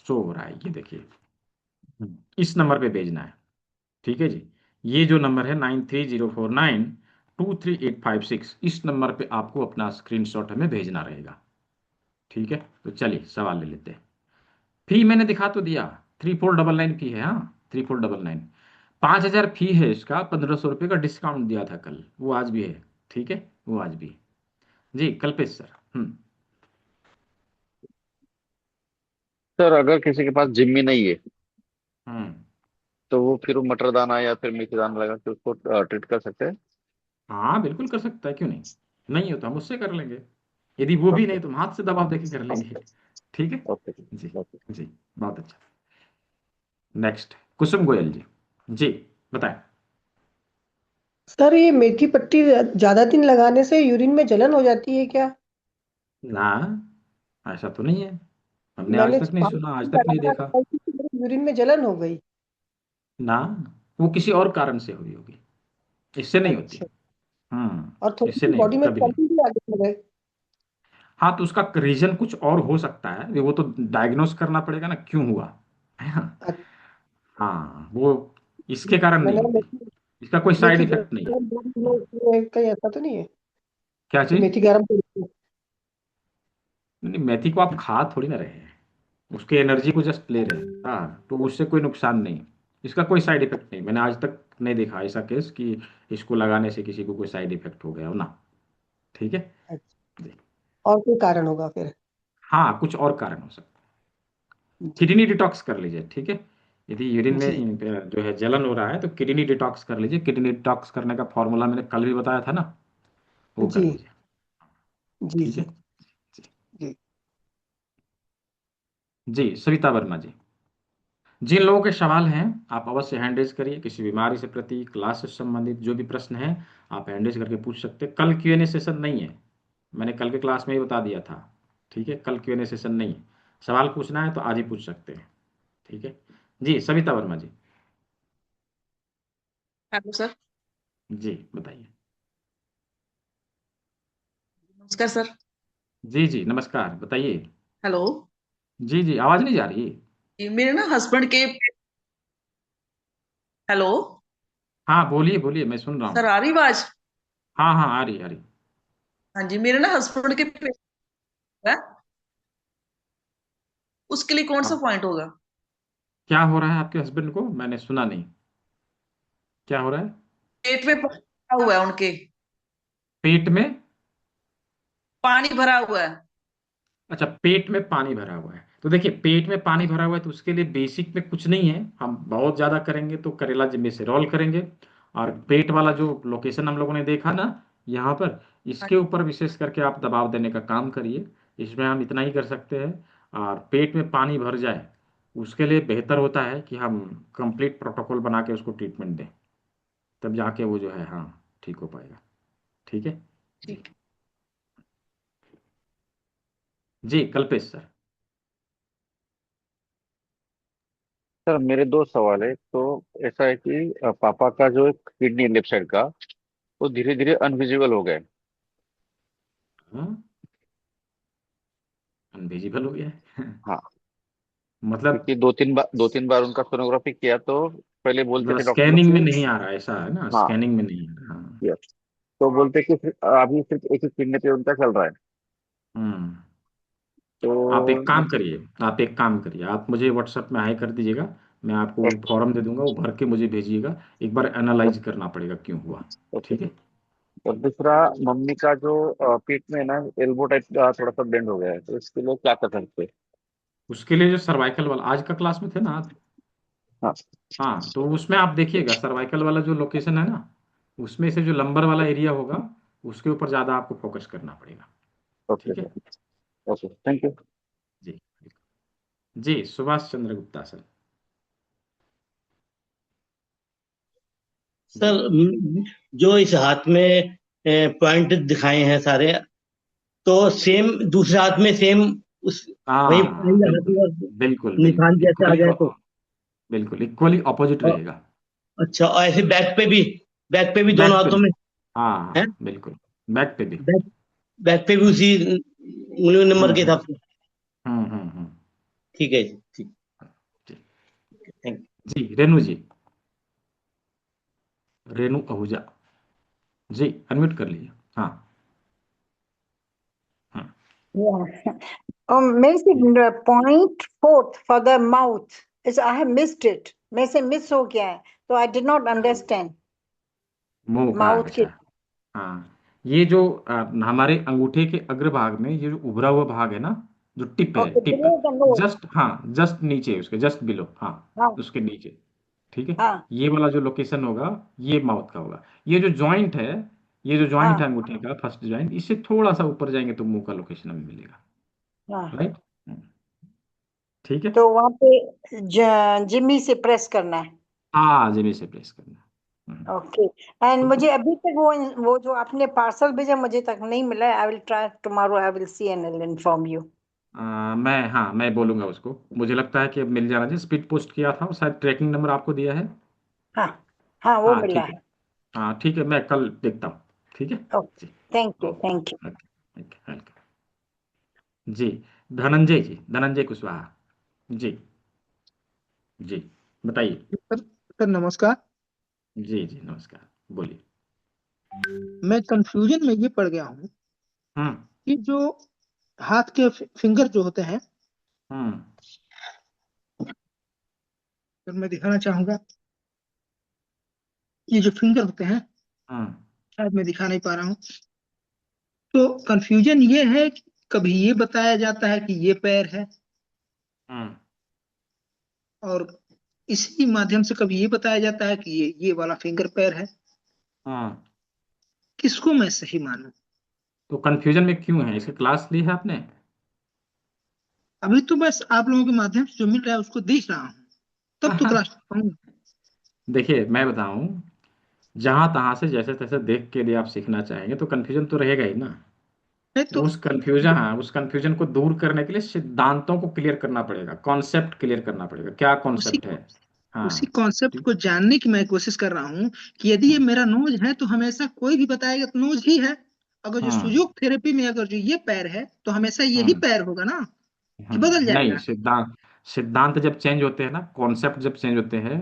शो हो रहा है, ये देखिए, इस नंबर पे भेजना है। ठीक है जी, ये जो नंबर है 9304923856, इस नंबर पे आपको अपना स्क्रीनशॉट हमें भेजना रहेगा। ठीक है, तो चलिए सवाल ले लेते हैं। फी मैंने दिखा तो दिया, 3499 फी है, हाँ 3499। 5000 फी है इसका, 1500 रुपये का डिस्काउंट दिया था कल, वो आज भी है। ठीक है, वो आज भी है जी। कल्पेश सर। सर अगर किसी के पास जिम्मी नहीं है हम्म तो वो फिर मटर दाना या फिर मेथी दाना लगा के उसको ट्रीट कर सकते हैं। हाँ बिल्कुल कर सकता है, क्यों नहीं। नहीं हो तो हम उससे कर लेंगे, यदि वो भी नहीं ओके। तो हम हाथ से दबाव देके कर लेंगे। ठीक है ओके। जी। ओके। जी, बहुत अच्छा। नेक्स्ट, कुसुम गोयल जी। जी, बताएं। सर ये मेथी पट्टी ज्यादा दिन लगाने से यूरिन में जलन हो जाती है क्या? ना, ऐसा तो नहीं है, हमने आज मैंने तक नहीं 5 सुना, आज दिन तक नहीं लगातार देखा। लगाई थी, तो मेरे यूरिन में जलन हो गई। ना, वो किसी और कारण से हुई होगी, इससे नहीं होती। अच्छा। और हम्म, थोड़ी इससे सी नहीं बॉडी होती में कभी नहीं। स्वेलिंग भी आगे हो गए। हाँ, तो उसका रीजन कुछ और हो सकता है, वो तो डायग्नोस करना पड़ेगा ना, क्यों हुआ है ना। अच्छा, हाँ, वो इसके कारण नहीं मैंने होती, मेथी इसका कोई साइड मेथी इफेक्ट नहीं है। कहीं ऐसा तो नहीं है क्या कि चीज। मेथी गर्म कर? नहीं, मेथी को आप खा थोड़ी ना रहे हैं, उसके एनर्जी को जस्ट ले रहे हैं, हाँ, तो उससे कोई नुकसान नहीं। इसका कोई साइड इफेक्ट नहीं, मैंने आज तक नहीं देखा ऐसा केस कि इसको लगाने से किसी को कोई साइड इफेक्ट हो गया हो ना। ठीक है अच्छा, जी। और कोई कारण होगा फिर? हाँ, कुछ और कारण हो सकता है। किडनी डिटॉक्स कर लीजिए, ठीक है। यदि यूरिन में जी जो है जलन हो रहा है तो किडनी डिटॉक्स कर लीजिए। किडनी डिटॉक्स करने का फॉर्मूला मैंने कल भी बताया था ना, वो कर जी लीजिए। जी ठीक है जी जी। जी। जी, सविता वर्मा जी। जिन लोगों के सवाल हैं आप अवश्य हैंड रेज करिए, किसी बीमारी से प्रति, क्लास से संबंधित जो भी प्रश्न है आप हैंड रेज करके पूछ सकते हैं। कल Q&A सेशन नहीं है, मैंने कल के क्लास में ही बता दिया था। ठीक है, कल Q&A सेशन नहीं है, सवाल पूछना है तो आज ही पूछ सकते हैं। ठीक है जी, सविता वर्मा जी। Hello sir. जी, बताइए। नमस्कार सर। जी जी, नमस्कार, बताइए। हेलो। जी जी, आवाज नहीं जा रही। ये मेरे ना हस्बैंड के। हेलो। हाँ, बोलिए बोलिए, मैं सुन रहा सर हूँ। आ रही आवाज? हाँ हाँ, आ रही आ रही। हाँ जी, मेरे ना हस्बैंड के है, उसके लिए कौन सा हाँ, पॉइंट होगा? क्या हो रहा है आपके हस्बैंड को, मैंने सुना नहीं, क्या हो रहा है। पेट में भरा हुआ है उनके, पेट में। पानी भरा हुआ है। अच्छा, पेट में पानी भरा हुआ है, तो देखिए पेट में पानी भरा हुआ है तो उसके लिए बेसिक में कुछ नहीं है। हम बहुत ज़्यादा करेंगे तो करेला जिम्मे से रोल करेंगे, और पेट वाला जो लोकेशन हम लोगों ने देखा ना यहाँ पर, हाँ, इसके ऊपर विशेष करके आप दबाव देने का काम करिए। इसमें हम इतना ही कर सकते हैं। और पेट में पानी भर जाए उसके लिए बेहतर होता है कि हम कंप्लीट प्रोटोकॉल बना के उसको ट्रीटमेंट दें, तब जाके वो जो है हाँ ठीक हो पाएगा। ठीक है जी। ठीक। जी, कल्पेश सर। सर मेरे दो सवाल है। तो ऐसा है कि पापा का जो एक किडनी लेफ्ट साइड का वो धीरे धीरे अनविजिबल हो गए। हाँ, अनविजिबल हो गया है। हाँ। मतलब क्योंकि दो तीन बार उनका सोनोग्राफी किया तो पहले बोलते थे डॉक्टर लोग स्कैनिंग में कि नहीं आ रहा, ऐसा है ना, हाँ, स्कैनिंग में नहीं आ रहा। हाँ। यस, तो बोलते कि अभी सिर्फ एक ही किडनी पे उनका चल रहा है। हम्म। तो आप एक काम मतलब करिए, आप एक काम करिए, आप मुझे व्हाट्सएप में हाई कर दीजिएगा। मैं आपको वो ओके फॉर्म दे दूंगा, वो भर के मुझे भेजिएगा। एक बार एनालाइज करना पड़ेगा क्यों हुआ। ओके। ठीक है। और दूसरा, मम्मी का जो पीठ में ना एल्बो टाइप का थोड़ा सा बेंड हो गया है, तो इसके लिए क्या कर सकते हैं? उसके लिए जो सर्वाइकल वाला, आज का क्लास में थे ना आप? हाँ। हाँ, तो उसमें आप देखिएगा सर्वाइकल वाला जो लोकेशन है ना, उसमें से जो लंबर वाला एरिया होगा, उसके ऊपर ज़्यादा आपको फोकस करना पड़ेगा। ओके ठीक है। सर। Okay, thank you. जी। जी, सुभाष चंद्र गुप्ता सर। जी। सर जो इस हाथ में पॉइंट दिखाए हैं सारे, तो सेम दूसरे हाथ में सेम उस वही हाँ, पहले हाथ बिल्कुल में बिल्कुल निशान बिल्कुल, जैसे आ इक्वली, जाए तो। बिल्कुल इक्वली ऑपोजिट और रहेगा। अच्छा, और ऐसे बैक पे भी दोनों बैक पे हाथों भी। में हाँ है। हाँ, बिल्कुल। बैक पे भी। बैक बैक पे भी उसी उंगली नंबर के हम्म हिसाब से। हम्म। ठीक है जी, ठीक। जी। थैंक जी, रेणु जी, रेणु आहूजा जी, अनम्यूट कर लीजिए। हाँ। हाँ। Yeah. Maybe point fourth for the mouth is I have missed it. मैं से miss हो गया है, तो I did not understand मुंह का, mouth के। अच्छा। हाँ, ये जो हमारे अंगूठे के अग्रभाग में ये जो उभरा हुआ भाग है ना, जो टिप है, Okay, tip, below the nose. Just, हाँ, जस्ट नीचे उसके, जस्ट बिलो, हाँ, हाँ उसके नीचे। ठीक है। हाँ ये वाला जो लोकेशन होगा, ये माउथ का होगा। ये जो जॉइंट है, ये जो जॉइंट हाँ है अंगूठे का फर्स्ट जॉइंट, इससे थोड़ा सा ऊपर जाएंगे तो मुंह का लोकेशन हमें मिलेगा। हाँ। राइट। ठीक है। तो वहाँ पे जिम्मी से प्रेस करना है। हाँ, जमीन से प्रेस करना। ओके। एंड ठीक है। मुझे अभी तक वो जो आपने पार्सल भेजा मुझे तक नहीं मिला है। I will try tomorrow, I will see and will inform you. मैं बोलूंगा उसको, मुझे लगता है कि अब मिल जाना चाहिए। स्पीड पोस्ट किया था और शायद ट्रैकिंग नंबर आपको दिया है। हाँ हाँ, वो हाँ, मिला ठीक है। है। हाँ, ठीक है, मैं कल देखता हूँ। ठीक है। ओके, जी। Thank you okay. Thank you. Okay, okay, welcome. जी, धनंजय जी, धनंजय कुशवाहा जी। जी, बताइए। सर सर नमस्कार। जी जी, नमस्कार, बोलिए। मैं कंफ्यूजन में ये पड़ गया हूँ हम्म कि जो हाथ के फिंगर जो होते हैं, हम्म सर मैं दिखाना चाहूंगा, ये जो फिंगर होते हैं, हम्म शायद मैं दिखा नहीं पा रहा हूँ। तो कंफ्यूजन ये है कि कभी ये बताया जाता है कि ये पैर है, हम्म और इसी माध्यम से कभी ये बताया जाता है कि ये वाला फिंगर पैर है। हम्म। किसको मैं सही मानूं? तो कंफ्यूजन में क्यों है, इसकी क्लास ली है आपने? अभी तो बस आप लोगों के माध्यम से जो मिल रहा है उसको देख रहा हूँ, तब तो क्लास पाऊंगा। देखिए, मैं बताऊं, जहां तहां से जैसे तैसे देख के लिए आप सीखना चाहेंगे तो कंफ्यूजन तो रहेगा ही ना। नहीं तो तो उस कंफ्यूजन को दूर करने के लिए सिद्धांतों को क्लियर करना पड़ेगा, कॉन्सेप्ट क्लियर करना पड़ेगा, क्या उसी कॉन्सेप्ट है। उसी हाँ। कॉन्सेप्ट ठीक। को जानने की मैं कोशिश कर रहा हूँ कि यदि ये हम्म मेरा नोज है तो हमेशा कोई भी बताएगा तो नोज ही है। अगर जो हम्म सुजोग थेरेपी में अगर जो ये पैर है तो हमेशा यही हम्म पैर होगा ना, कि बदल नहीं, जाएगा? सिद्धांत जब चेंज होते हैं ना, कॉन्सेप्ट जब चेंज होते हैं,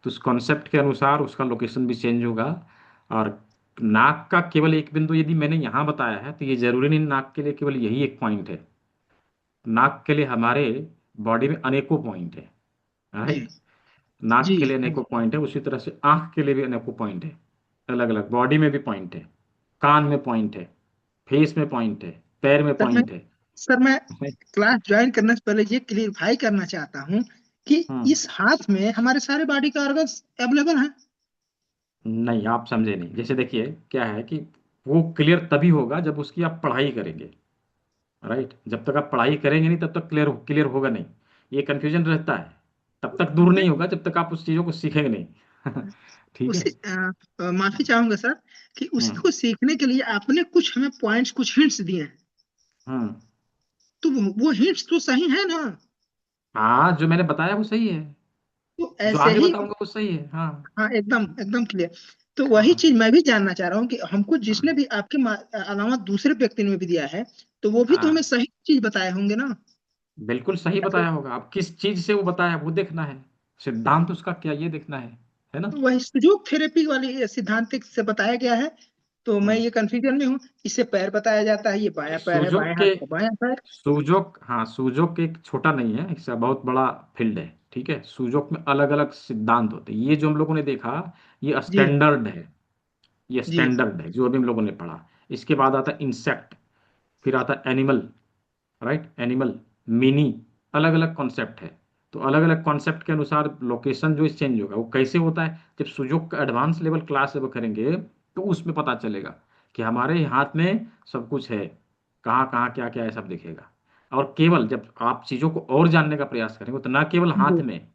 तो उस कॉन्सेप्ट के अनुसार उसका लोकेशन भी चेंज होगा। और नाक का केवल एक बिंदु यदि मैंने यहाँ बताया है, तो ये जरूरी नहीं नाक के लिए केवल यही एक पॉइंट है। नाक के लिए हमारे बॉडी में अनेकों पॉइंट है। जी राइट। नाक जी के लिए अनेकों पॉइंट है, उसी तरह से आंख के लिए भी अनेकों पॉइंट है। अलग अलग बॉडी में भी पॉइंट है, कान में पॉइंट है, फेस में पॉइंट है, पैर में सर मैं पॉइंट है। सर मैं क्लास ज्वाइन करने से पहले ये क्लियरफाई करना चाहता हूँ कि हम्म इस हाथ में हमारे सारे बॉडी का ऑर्गन्स अवेलेबल हैं। नहीं, आप समझे नहीं। जैसे देखिए, क्या है कि वो क्लियर तभी होगा जब उसकी आप पढ़ाई करेंगे। राइट। जब तक आप पढ़ाई करेंगे नहीं, तब तक क्लियर क्लियर होगा नहीं। ये कंफ्यूजन रहता है, तब तक दूर मैं नहीं होगा जब तक आप उस चीज़ों को सीखेंगे नहीं। ठीक है। उसी माफी चाहूंगा सर कि उसी हम्म को सीखने के लिए आपने कुछ हमें पॉइंट्स, कुछ हिंट्स दिए हैं, हम्म तो वो हिंट्स तो सही है ना? हाँ, जो मैंने बताया वो सही है, तो जो ऐसे आगे ही, बताऊंगा वो सही है। हाँ हाँ एकदम एकदम क्लियर। तो वही हाँ चीज मैं भी जानना चाह रहा हूँ कि हमको हाँ जिसने भी आपके अलावा दूसरे व्यक्ति ने भी दिया है, तो वो भी तो हमें हाँ। सही चीज बताए होंगे ना? बिल्कुल सही बताया होगा। अब किस चीज से वो बताया वो देखना है, सिद्धांत उसका क्या ये देखना है ना। तो वही सुजोग थेरेपी वाली सिद्धांतिक से बताया गया है, तो मैं हम्म। ये कंफ्यूजन में हूँ। इससे पैर बताया जाता है, ये बायां पैर है, सुजोग बाएं हाथ के का बायां पैर। सुजोग, हाँ सुजोग एक छोटा नहीं है, इसका बहुत बड़ा फील्ड है। ठीक है, सुजोग में अलग अलग सिद्धांत होते हैं। ये जो हम लोगों ने देखा ये जी स्टैंडर्ड है, ये जी स्टैंडर्ड है जो अभी हम लोगों ने पढ़ा। इसके बाद आता है इंसेक्ट, फिर आता है एनिमल, राइट, एनिमल, मिनी, अलग अलग कॉन्सेप्ट है। तो अलग अलग कॉन्सेप्ट के अनुसार लोकेशन जो चेंज होगा वो कैसे होता है, जब सुजोग का एडवांस लेवल क्लास जब करेंगे तो उसमें पता चलेगा कि हमारे हाथ में सब कुछ है, कहाँ कहाँ क्या क्या है सब दिखेगा। और केवल जब आप चीज़ों को और जानने का प्रयास करेंगे तो ना केवल हाथ जी में,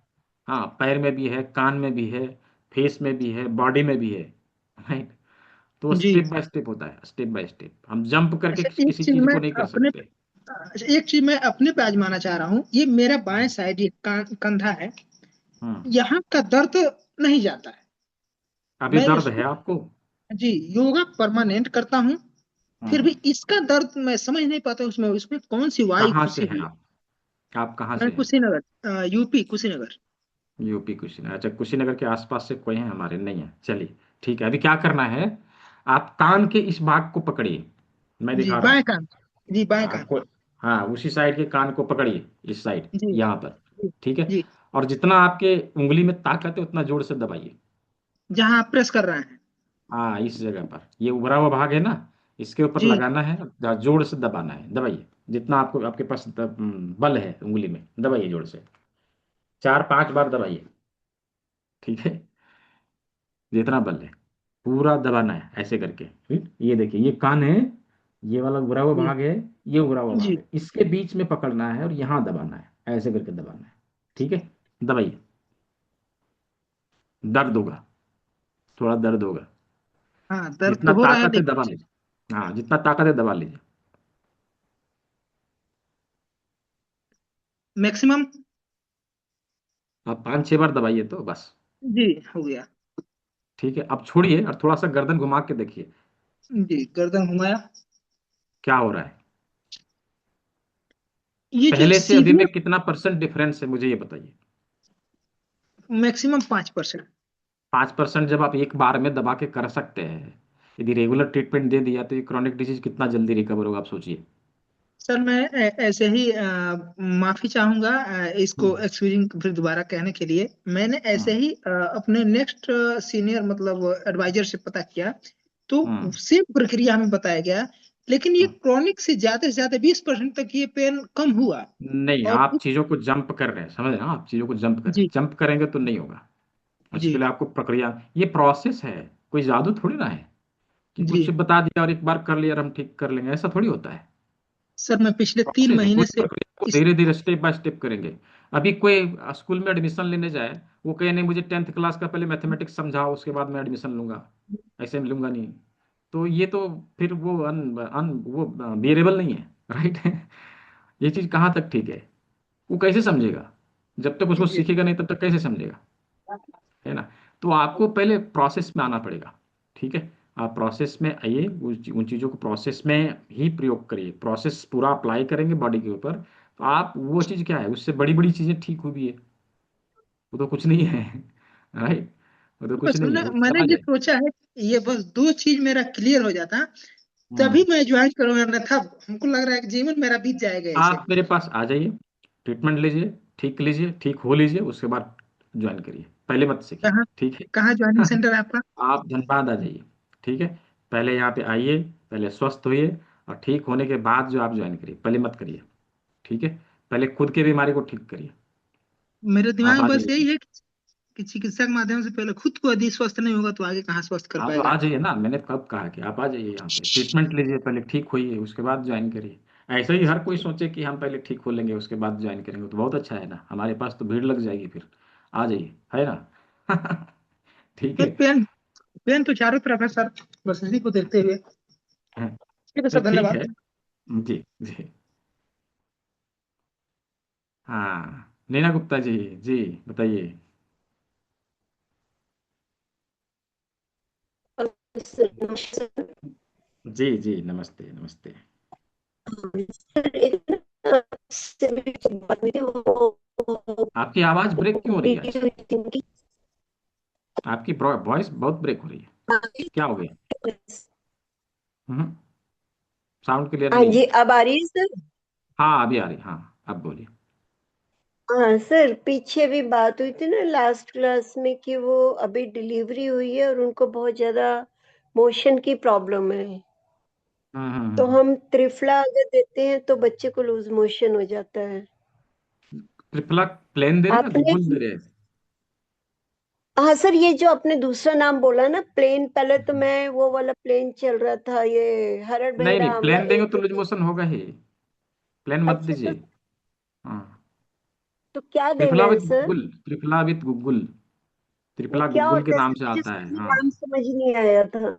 हाँ पैर में भी है, कान में भी है, फेस में भी है, बॉडी में भी है, राइट। तो जी। स्टेप बाय स्टेप होता है, स्टेप बाय स्टेप, हम जंप करके अच्छा किसी चीज को नहीं कर सकते। एक चीज मैं अपने पे आजमाना चाह रहा हूँ। ये मेरा बाएं हम्म। साइड, ये कंधा है, हम्म। यहाँ का दर्द नहीं जाता है। अभी मैं दर्द इसको है आपको? जी योगा परमानेंट करता हूँ, फिर हम्म। भी इसका दर्द मैं समझ नहीं पाता। उसमें उसमें कौन सी वायु कहाँ से घुसी हैं हुई है। आप कहाँ मैं से हैं? कुशीनगर, यूपी कुशीनगर। यूपी कुशीनगर, अच्छा कुशीनगर के आसपास से कोई है हमारे? नहीं है, चलिए ठीक है। अभी क्या करना है, आप कान के इस भाग को पकड़िए, मैं जी दिखा रहा बाएं हूँ कान। जी बाएं कान। आपको। हाँ उसी साइड के कान को पकड़िए, इस साइड, जी यहाँ पर। जी ठीक है, जी। और जितना आपके उंगली में ताकत है उतना जोर से दबाइए। जहाँ आप प्रेस कर रहे हैं। हाँ इस जगह पर, ये उभरा हुआ भाग है ना, इसके ऊपर जी लगाना है, जोर से दबाना है, दबाइए जितना आपको आपके पास बल है उंगली में, दबाइए जोर से, 4-5 बार दबाइए। ठीक है, जितना बल है पूरा दबाना है ऐसे करके। ठीक, ये देखिए ये कान है, ये वाला उभरा हुआ जी भाग है, ये उभरा हुआ भाग जी। है, इसके बीच में पकड़ना है और यहाँ दबाना है, ऐसे करके दबाना है। ठीक है, दबाइए, दर्द होगा, थोड़ा दर्द होगा, हाँ दर्द जितना तो हो रहा है, ताकत है देखिए। दबा लीजिए, हाँ जितना ताकत है दबा लीजिए। मैक्सिमम। आप 5-6 बार दबाइए तो बस। जी हो गया। ठीक है, अब छोड़िए और थोड़ा सा गर्दन घुमा के देखिए जी गर्दन घुमाया। क्या हो रहा है। ये जो पहले से अभी सीधे में कितना परसेंट डिफरेंस है मुझे ये बताइए। मैक्सिमम 5%। 5% जब आप एक बार में दबा के कर सकते हैं, यदि रेगुलर ट्रीटमेंट दे दिया तो ये क्रॉनिक डिजीज कितना जल्दी रिकवर होगा आप सोचिए। सर मैं ऐसे ही माफी चाहूंगा इसको हम्म। एक्सक्यूजिंग फिर दोबारा कहने के लिए। मैंने ऐसे हम्म। ही अपने नेक्स्ट सीनियर मतलब एडवाइजर से पता किया, तो हम्म। सेम प्रक्रिया हमें बताया गया, लेकिन ये हम्म। क्रॉनिक से ज्यादा 20% तक ये पेन कम हुआ। नहीं, और आप चीजों को जंप कर रहे हैं, समझ रहे हैं, आप चीजों को जंप कर रहे हैं, जी जंप करेंगे तो नहीं होगा। जी उसके लिए आपको प्रक्रिया, ये प्रोसेस है, कोई जादू थोड़ी ना है कि जी। कुछ बता दिया और एक बार कर लिया और हम ठीक कर लेंगे, ऐसा थोड़ी होता है। सर मैं पिछले तीन प्रोसेस है, महीने पूरी से प्रक्रिया को इस धीरे धीरे स्टेप बाय स्टेप करेंगे। अभी कोई स्कूल में एडमिशन लेने जाए, वो कहे नहीं मुझे 10th क्लास का पहले मैथमेटिक्स समझाओ उसके बाद मैं एडमिशन लूंगा, ऐसे में लूंगा नहीं। तो ये तो फिर वो वो बियरेबल नहीं है, राइट। ये चीज कहाँ तक ठीक है, वो कैसे समझेगा, जब तक उसको जी सीखेगा नहीं तब तक कैसे समझेगा, है ना। तो आपको पहले प्रोसेस में आना पड़ेगा। ठीक है, आप प्रोसेस में आइए, उन चीज़ों को प्रोसेस में ही प्रयोग करिए, प्रोसेस पूरा अप्लाई करेंगे बॉडी के ऊपर तो आप वो चीज़ क्या है, उससे बड़ी बड़ी चीज़ें ठीक हुई है, वो तो कुछ नहीं है, राइट, वो तो कुछ बस नहीं है, वो मैंने चला ये जाए। सोचा है कि ये बस दो चीज मेरा क्लियर हो जाता, तभी हम्म। मैं ज्वाइन करूंगा, अन्यथा हमको लग रहा है कि जीवन मेरा बीत जाएगा ऐसे। आप मेरे पास आ जाइए, ट्रीटमेंट लीजिए, ठीक हो लीजिए, उसके बाद ज्वाइन करिए, पहले मत सीखिए। कहाँ ठीक कहाँ ज्वाइनिंग है। सेंटर है आपका? आप धनबाद आ जाइए। ठीक है, पहले यहाँ पे आइए, पहले स्वस्थ होइए, और ठीक होने के बाद जो आप ज्वाइन करिए, पहले मत करिए। ठीक है, पहले खुद की बीमारी को ठीक करिए। मेरे दिमाग आप में आ बस जाइए, यही है कि चिकित्सा के माध्यम से पहले खुद को यदि स्वस्थ नहीं होगा तो आगे कहाँ स्वस्थ कर आप पाएगा। आ जाइए ना, मैंने कब कहा कि आप आ जाइए यहाँ पे ट्रीटमेंट लीजिए, पहले ठीक होइए उसके बाद ज्वाइन करिए। ऐसे ही हर कोई सोचे कि हम पहले ठीक हो लेंगे उसके बाद ज्वाइन करेंगे तो बहुत अच्छा है ना, हमारे पास तो भीड़ लग जाएगी फिर। आ जाइए, है ना। ठीक ये है। पेन तो चारों तरफ है सर, बस इसी को देखते हुए। ठीक है तो सर, ठीक धन्यवाद। है, जी जी। हाँ नीना गुप्ता जी, जी बताइए। जी जी, नमस्ते नमस्ते। सर से भी बात हुई थी, वो आपकी आवाज ब्रेक क्यों हो रही है आज? हुई थी उनकी। आपकी वॉइस बहुत ब्रेक हो रही है, क्या हो गया? हम्म साउंड क्लियर हाँ नहीं जी, है। अब आ रही है सर? हाँ अभी आ रही, हाँ अब बोलिए। हाँ सर, पीछे भी बात हुई थी ना लास्ट क्लास में कि वो अभी डिलीवरी हुई है और उनको बहुत ज्यादा मोशन की प्रॉब्लम है। तो हम्म। हम त्रिफला अगर देते हैं तो बच्चे को लूज मोशन हो जाता है। ट्रिपला प्लेन दे रहे हैं या आपने, गूगल दे रहे हैं? हाँ सर, ये जो आपने दूसरा नाम बोला ना प्लेन, पहले तो मैं वो वाला प्लेन चल रहा था, ये हरड़ नहीं भेड़ा नहीं, आंवला प्लेन देंगे एक तो लूज एक। मोशन होगा ही। प्लेन मत अच्छा, दीजिए। हाँ, तो क्या देना त्रिफला है with sir? Google, triphala with Google, वो त्रिफला क्या गूगल के होता है नाम सर? से मुझे आता है। हाँ नाम समझ नहीं आया था।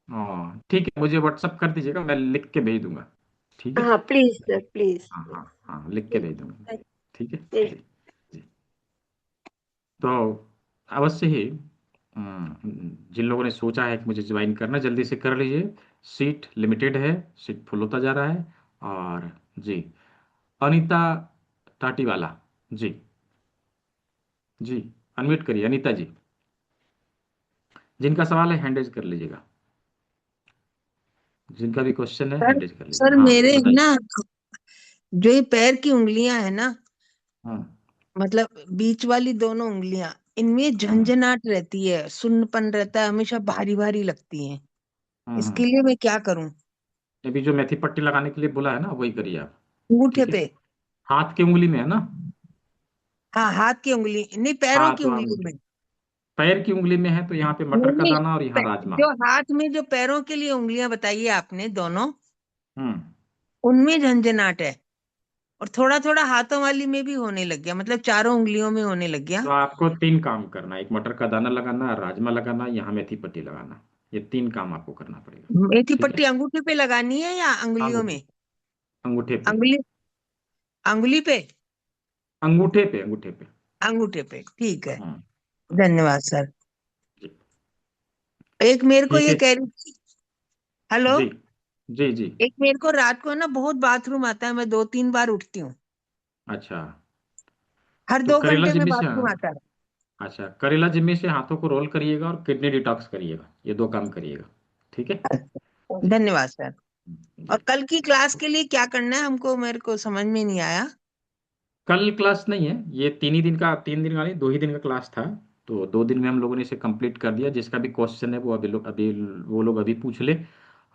हाँ ठीक है, मुझे व्हाट्सअप कर दीजिएगा, मैं लिख के भेज दूंगा। ठीक है। हाँ प्लीज सर, प्लीज। हाँ हाँ हाँ, लिख के ठीक भेज दूंगा। है। ठीक है ठीक। जी। जी। तो अवश्य ही जिन लोगों ने सोचा है कि मुझे ज्वाइन करना, जल्दी से कर लीजिए। सीट लिमिटेड है, सीट फुल होता जा रहा है। और जी, अनीता टाटीवाला जी, जी अनम्यूट करिए अनीता जी। जिनका सवाल है हैंड रेज कर लीजिएगा, जिनका भी क्वेश्चन है सर हैंड रेज कर सर लीजिएगा। हाँ मेरे बताइए। ना जो ये पैर की उंगलियां है ना, हाँ मतलब बीच वाली दोनों उंगलियां, इनमें हाँ झंझनाट रहती है, सुन्नपन रहता है, हमेशा भारी भारी लगती हैं। इसके हाँ। लिए मैं क्या करूं? अभी जो मेथी पट्टी लगाने के लिए बोला है ना, वही करिए आप। अंगूठे ठीक है। पे? हाथ की उंगली में है ना? हाँ, हाथ की उंगली नहीं, पैरों हाँ की तो उंगलियों अंगूठे, में। पैर की उंगली में है तो यहाँ पे मटर का नहीं, दाना और यहाँ राजमा। जो हाथ में, जो पैरों के लिए उंगलियां बताइए आपने दोनों, हम्म उनमें झंझनाट है। और थोड़ा थोड़ा हाथों वाली में भी होने लग गया, मतलब चारों उंगलियों में होने लग गया। तो आपको तीन काम करना है, एक मटर का दाना लगाना, राजमा लगाना, यहाँ मेथी पट्टी लगाना। ये तीन काम आपको करना पड़ेगा। मेथी ठीक है। पट्टी अंगूठे पे लगानी है या अंगुलियों अंगूठे, में? अंगूठे पे, अंगुली, अंगुली पे? अंगूठे पे, अंगूठे पे। अंगूठे पे, ठीक है। हाँ धन्यवाद सर। जी। एक मेरे को ठीक ये है। कह रही थी, हेलो, जी जी जी। एक मेरे को रात को ना बहुत बाथरूम आता है, मैं 2-3 बार उठती हूँ, अच्छा, हर तो 2 घंटे करेला में जिम्मी से, बाथरूम आता है। अच्छा करेला जिम्मी से हाथों को रोल करिएगा और किडनी डिटॉक्स करिएगा, ये दो काम करिएगा। ठीक है जी। धन्यवाद सर। और जी। कल की क्लास के लिए क्या करना है हमको, मेरे को समझ में नहीं आया। कल क्लास नहीं है, ये तीन ही दिन का, 3 दिन का नहीं, 2 ही दिन का क्लास था। तो 2 दिन में हम लोगों ने इसे कंप्लीट कर दिया। जिसका भी क्वेश्चन है वो अभी वो लोग अभी पूछ ले।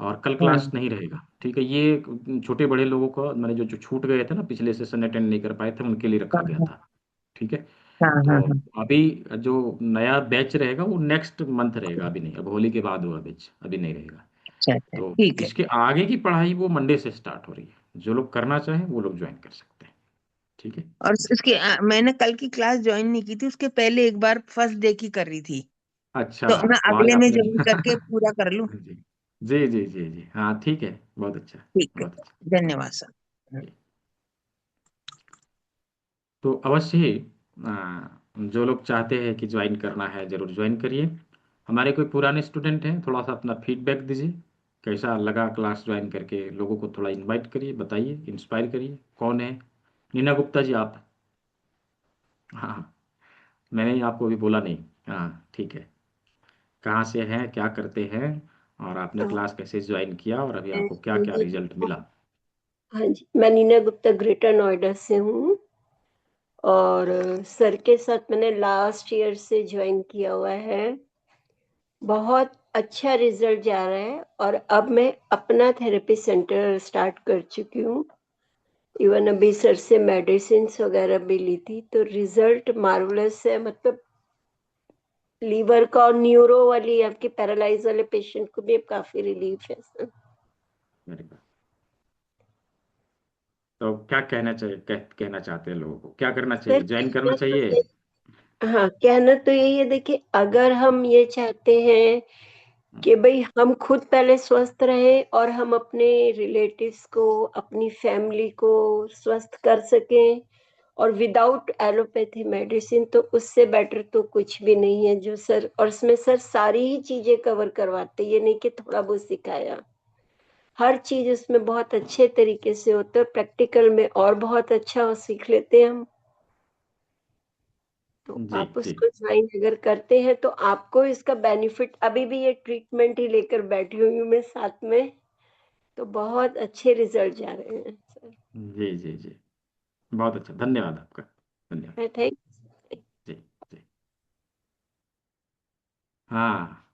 और कल क्लास हाँ नहीं रहेगा। ठीक है, ये छोटे बड़े लोगों को, मैंने जो जो छूट गए थे ना, पिछले सेशन अटेंड नहीं कर पाए थे, उनके लिए रखा गया हाँ था। ठीक है। हाँ हाँ तो हाँ। अभी जो नया बैच रहेगा वो नेक्स्ट मंथ रहेगा, अभी नहीं, अब होली के बाद होगा बैच, अभी नहीं रहेगा। अच्छा अच्छा, तो ठीक है। इसके आगे की पढ़ाई वो मंडे से स्टार्ट हो रही है, जो लोग करना चाहें वो लोग ज्वाइन कर सकते हैं। ठीक है। और इसके मैंने कल की क्लास ज्वाइन नहीं की थी, उसके पहले एक बार फर्स्ट डे की कर रही थी, अच्छा, तो मैं तो आज अगले में आपने ज्वाइन करके पूरा कर लूं। जी जी जी जी जी, हाँ ठीक है, बहुत अच्छा, ठीक है, बहुत अच्छा। धन्यवाद सर। जी। तो अवश्य ही जो लोग चाहते हैं कि ज्वाइन करना है जरूर ज्वाइन करिए। हमारे कोई पुराने स्टूडेंट हैं, थोड़ा सा अपना फीडबैक दीजिए, कैसा लगा क्लास ज्वाइन करके। लोगों को थोड़ा इनवाइट करिए, बताइए, इंस्पायर करिए। कौन है? नीना गुप्ता जी आप? हाँ हाँ, मैंने ही आपको अभी बोला नहीं। हाँ ठीक है, कहाँ से हैं, क्या करते हैं, और आपने क्लास कैसे ज्वाइन किया, और अभी आपको क्या क्या रिजल्ट मिला? हाँ जी, मैं नीना गुप्ता ग्रेटर नोएडा से हूँ और सर के साथ मैंने लास्ट ईयर से ज्वाइन किया हुआ है। बहुत अच्छा रिजल्ट जा रहा है और अब मैं अपना थेरेपी सेंटर स्टार्ट कर चुकी हूँ। इवन अभी सर से मेडिसिन वगैरह भी ली थी, तो रिजल्ट मार्वलस है। मतलब लीवर का और न्यूरो वाली आपकी पैरालाइज वाले पेशेंट को भी अब काफी रिलीफ है सर। मेरे पास तो क्या कहना चाहिए, कहना चाहते हैं लोगों को, क्या करना चाहिए, सर ज्वाइन करना कहना तो चाहिए? हाँ, कहना तो यही है, देखिए अगर हम ये चाहते हैं कि भाई हम खुद पहले स्वस्थ रहे और हम अपने रिलेटिव्स को, अपनी फैमिली को स्वस्थ कर सकें और विदाउट एलोपैथी मेडिसिन, तो उससे बेटर तो कुछ भी नहीं है जो सर, और इसमें सर सारी ही चीजें कवर करवाते, ये नहीं कि थोड़ा बहुत सिखाया। हर चीज उसमें बहुत अच्छे तरीके से होता है, और प्रैक्टिकल में और बहुत अच्छा सीख लेते हैं हम। तो जी आप जी उसको ज्वाइन अगर करते हैं तो आपको इसका बेनिफिट, अभी भी ये ट्रीटमेंट ही लेकर बैठी हुई हूँ मैं साथ में, तो बहुत अच्छे रिजल्ट जा रहे हैं सर। जी जी जी, बहुत अच्छा, धन्यवाद आपका, धन्यवाद। थैंक जी जी। हाँ,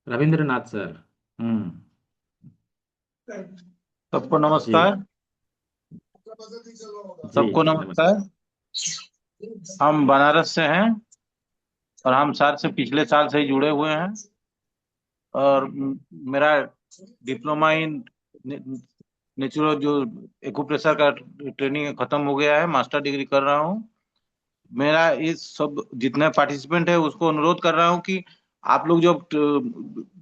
रविंद्रनाथ सर। हम्म। सबको जी नमस्कार। जी सबको जी, नमस्कार। नमस्कार। हम बनारस से हैं और हम सर से पिछले साल से ही जुड़े हुए हैं। और मेरा डिप्लोमा इन नेचुरल जो एक्यूप्रेशर का ट्रेनिंग खत्म हो गया है, मास्टर डिग्री कर रहा हूँ। मेरा इस सब जितने पार्टिसिपेंट है उसको अनुरोध कर रहा हूँ कि आप लोग जब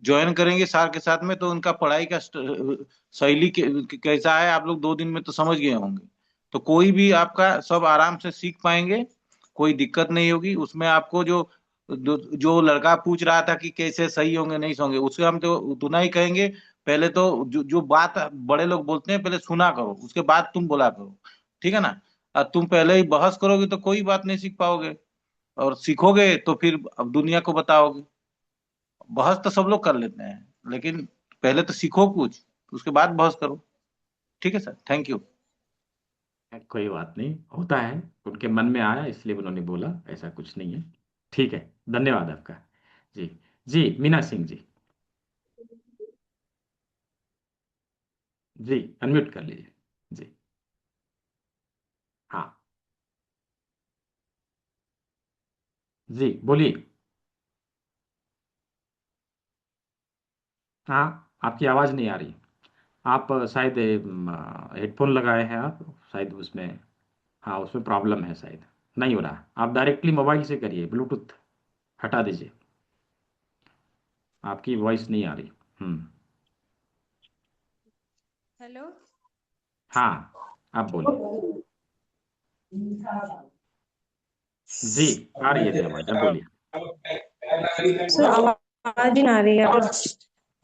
ज्वाइन करेंगे सर के साथ में, तो उनका पढ़ाई का शैली कैसा है आप लोग 2 दिन में तो समझ गए होंगे। तो कोई भी आपका सब आराम से सीख पाएंगे, कोई दिक्कत नहीं होगी उसमें। आपको जो जो जो लड़का पूछ रहा था कि कैसे सही होंगे नहीं होंगे, उसके हम तो उतना ही कहेंगे। पहले तो जो बात बड़े लोग बोलते हैं पहले सुना करो, उसके बाद तुम बोला करो, ठीक है ना। तुम पहले ही बहस करोगे तो कोई बात नहीं सीख पाओगे, और सीखोगे तो फिर अब दुनिया को बताओगे। बहस तो सब लोग कर लेते हैं, लेकिन पहले तो सीखो कुछ, उसके बाद बहस करो। ठीक है सर, थैंक यू। कोई बात नहीं, होता है, उनके मन में आया इसलिए उन्होंने बोला, ऐसा कुछ नहीं है। ठीक है, धन्यवाद आपका। जी जी, मीना सिंह जी। जी, अनम्यूट कर लीजिए। जी। हाँ। जी बोलिए। हाँ, आपकी आवाज़ नहीं आ रही। आप शायद हेडफोन लगाए हैं आप, शायद उसमें, हाँ उसमें प्रॉब्लम है शायद, नहीं हो रहा। आप डायरेक्टली मोबाइल से करिए, ब्लूटूथ हटा दीजिए, आपकी वॉइस नहीं आ रही। हम्म। हेलो। हाँ, आप बोलिए। जी, आ रही है जी आवाज़, अब बोलिए। सर आवाज नहीं आ रही है। हाँ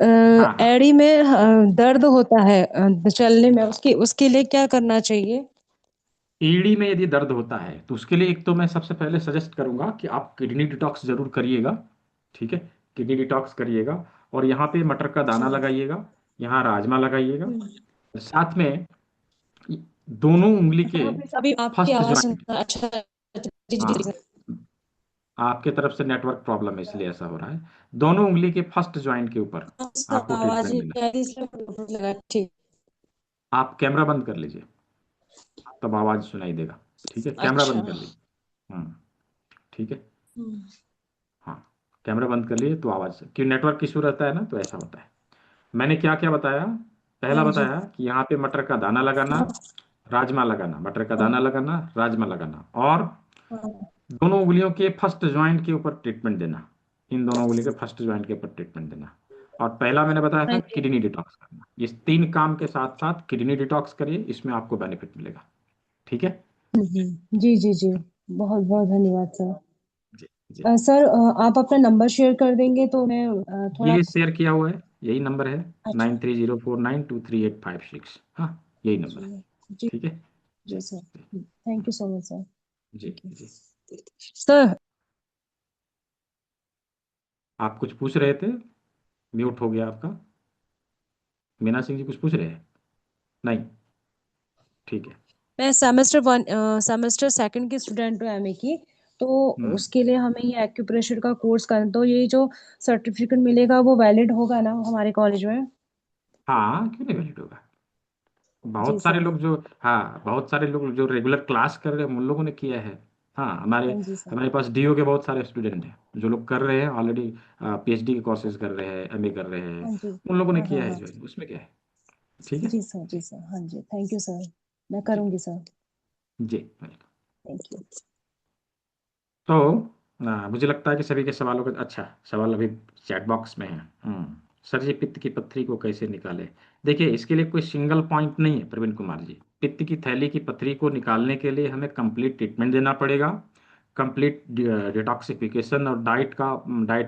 हाँ, एड़ी में दर्द होता है चलने में, उसके उसके लिए क्या करना चाहिए? ईडी में यदि दर्द होता है तो उसके लिए एक तो मैं सबसे पहले सजेस्ट करूंगा कि आप किडनी डिटॉक्स जरूर करिएगा। ठीक है, किडनी डिटॉक्स करिएगा, और यहाँ पे मटर का दाना अच्छा। लगाइएगा, यहाँ राजमा लगाइएगा, हम्म। साथ में दोनों उंगली के हाँ बस अभी आपकी फर्स्ट आवाज ज्वाइंट। सुनना अच्छा। जी जी जी। हाँ, आपके तरफ से नेटवर्क प्रॉब्लम है इसलिए ऐसा हो रहा है। दोनों उंगली के फर्स्ट ज्वाइंट के ऊपर आपको आवाज ट्रीटमेंट ही देना। नहीं आ रही इसलिए मैं ब्लूटूथ लगा। ठीक। आप कैमरा बंद कर लीजिए, तब आवाज सुनाई देगा। ठीक है, कैमरा अच्छा। बंद कर लीजिए। हम्म। ठीक है। हम्म। हाँ, कैमरा बंद कर लिए तो आवाज, क्यों नेटवर्क इशू रहता है ना, तो ऐसा होता है। मैंने क्या क्या बताया? पहला हाँ जी। बताया कि यहाँ पे मटर का दाना लगाना, हाँ राजमा लगाना, मटर का दाना हाँ लगाना, राजमा लगाना, और हाँ। दोनों उंगलियों के फर्स्ट ज्वाइंट के ऊपर ट्रीटमेंट देना। इन दोनों उंगली के फर्स्ट ज्वाइंट के ऊपर ट्रीटमेंट देना। और पहला मैंने बताया हाँ था जी। किडनी डिटॉक्स करना। ये 3 काम के साथ साथ किडनी डिटॉक्स करिए, इसमें आपको बेनिफिट मिलेगा। ठीक है। जी जी जी। बहुत बहुत धन्यवाद सर। जी जी। सर आप अपना नंबर शेयर कर देंगे तो मैं थोड़ा। ये शेयर किया हुआ है, यही नंबर है, अच्छा। 9304923856। हाँ, यही नंबर है। जी जी ठीक है। जी जी सर। जी thank you so much sir. जी थैंक यू जी। सर। आप कुछ पूछ रहे थे, म्यूट हो गया आपका। मीना सिंह जी कुछ पूछ रहे हैं? नहीं, ठीक है। मैं सेमेस्टर सेकंड की स्टूडेंट हूँ एमए की। तो हम्म। उसके लिए हमें ये एक्यूप्रेशर का कोर्स करना, तो ये जो सर्टिफिकेट मिलेगा वो वैलिड होगा ना हमारे कॉलेज में? हाँ, क्यों नहीं वैलिड होगा? जी बहुत सारे सर। लोग जो, हाँ बहुत सारे लोग जो रेगुलर क्लास कर रहे हैं उन लोगों ने किया है। हाँ, हमारे हाँ जी सर। हमारे पास डीओ के बहुत सारे स्टूडेंट हैं जो लोग कर रहे हैं ऑलरेडी, पीएचडी के कोर्सेज कर रहे हैं, एमए कर रहे हैं। हाँ जी। उन लोगों ने हाँ हाँ किया है हाँ। ज्वाइन, उसमें क्या है। ठीक है। जी सर जी जी सर। हाँ जी, थैंक यू सर। मैं जी करूँगी सर। जी, वेलकम। Thank you. तो मुझे लगता है कि सभी के सवालों का अच्छा सवाल अभी चैट बॉक्स में है। सर जी, पित्त की पत्थरी को कैसे निकाले? देखिए, इसके लिए कोई सिंगल पॉइंट नहीं है प्रवीण कुमार जी। पित्त की थैली की पत्थरी को निकालने के लिए हमें कंप्लीट ट्रीटमेंट देना पड़ेगा, कंप्लीट डिटॉक्सिफिकेशन, और डाइट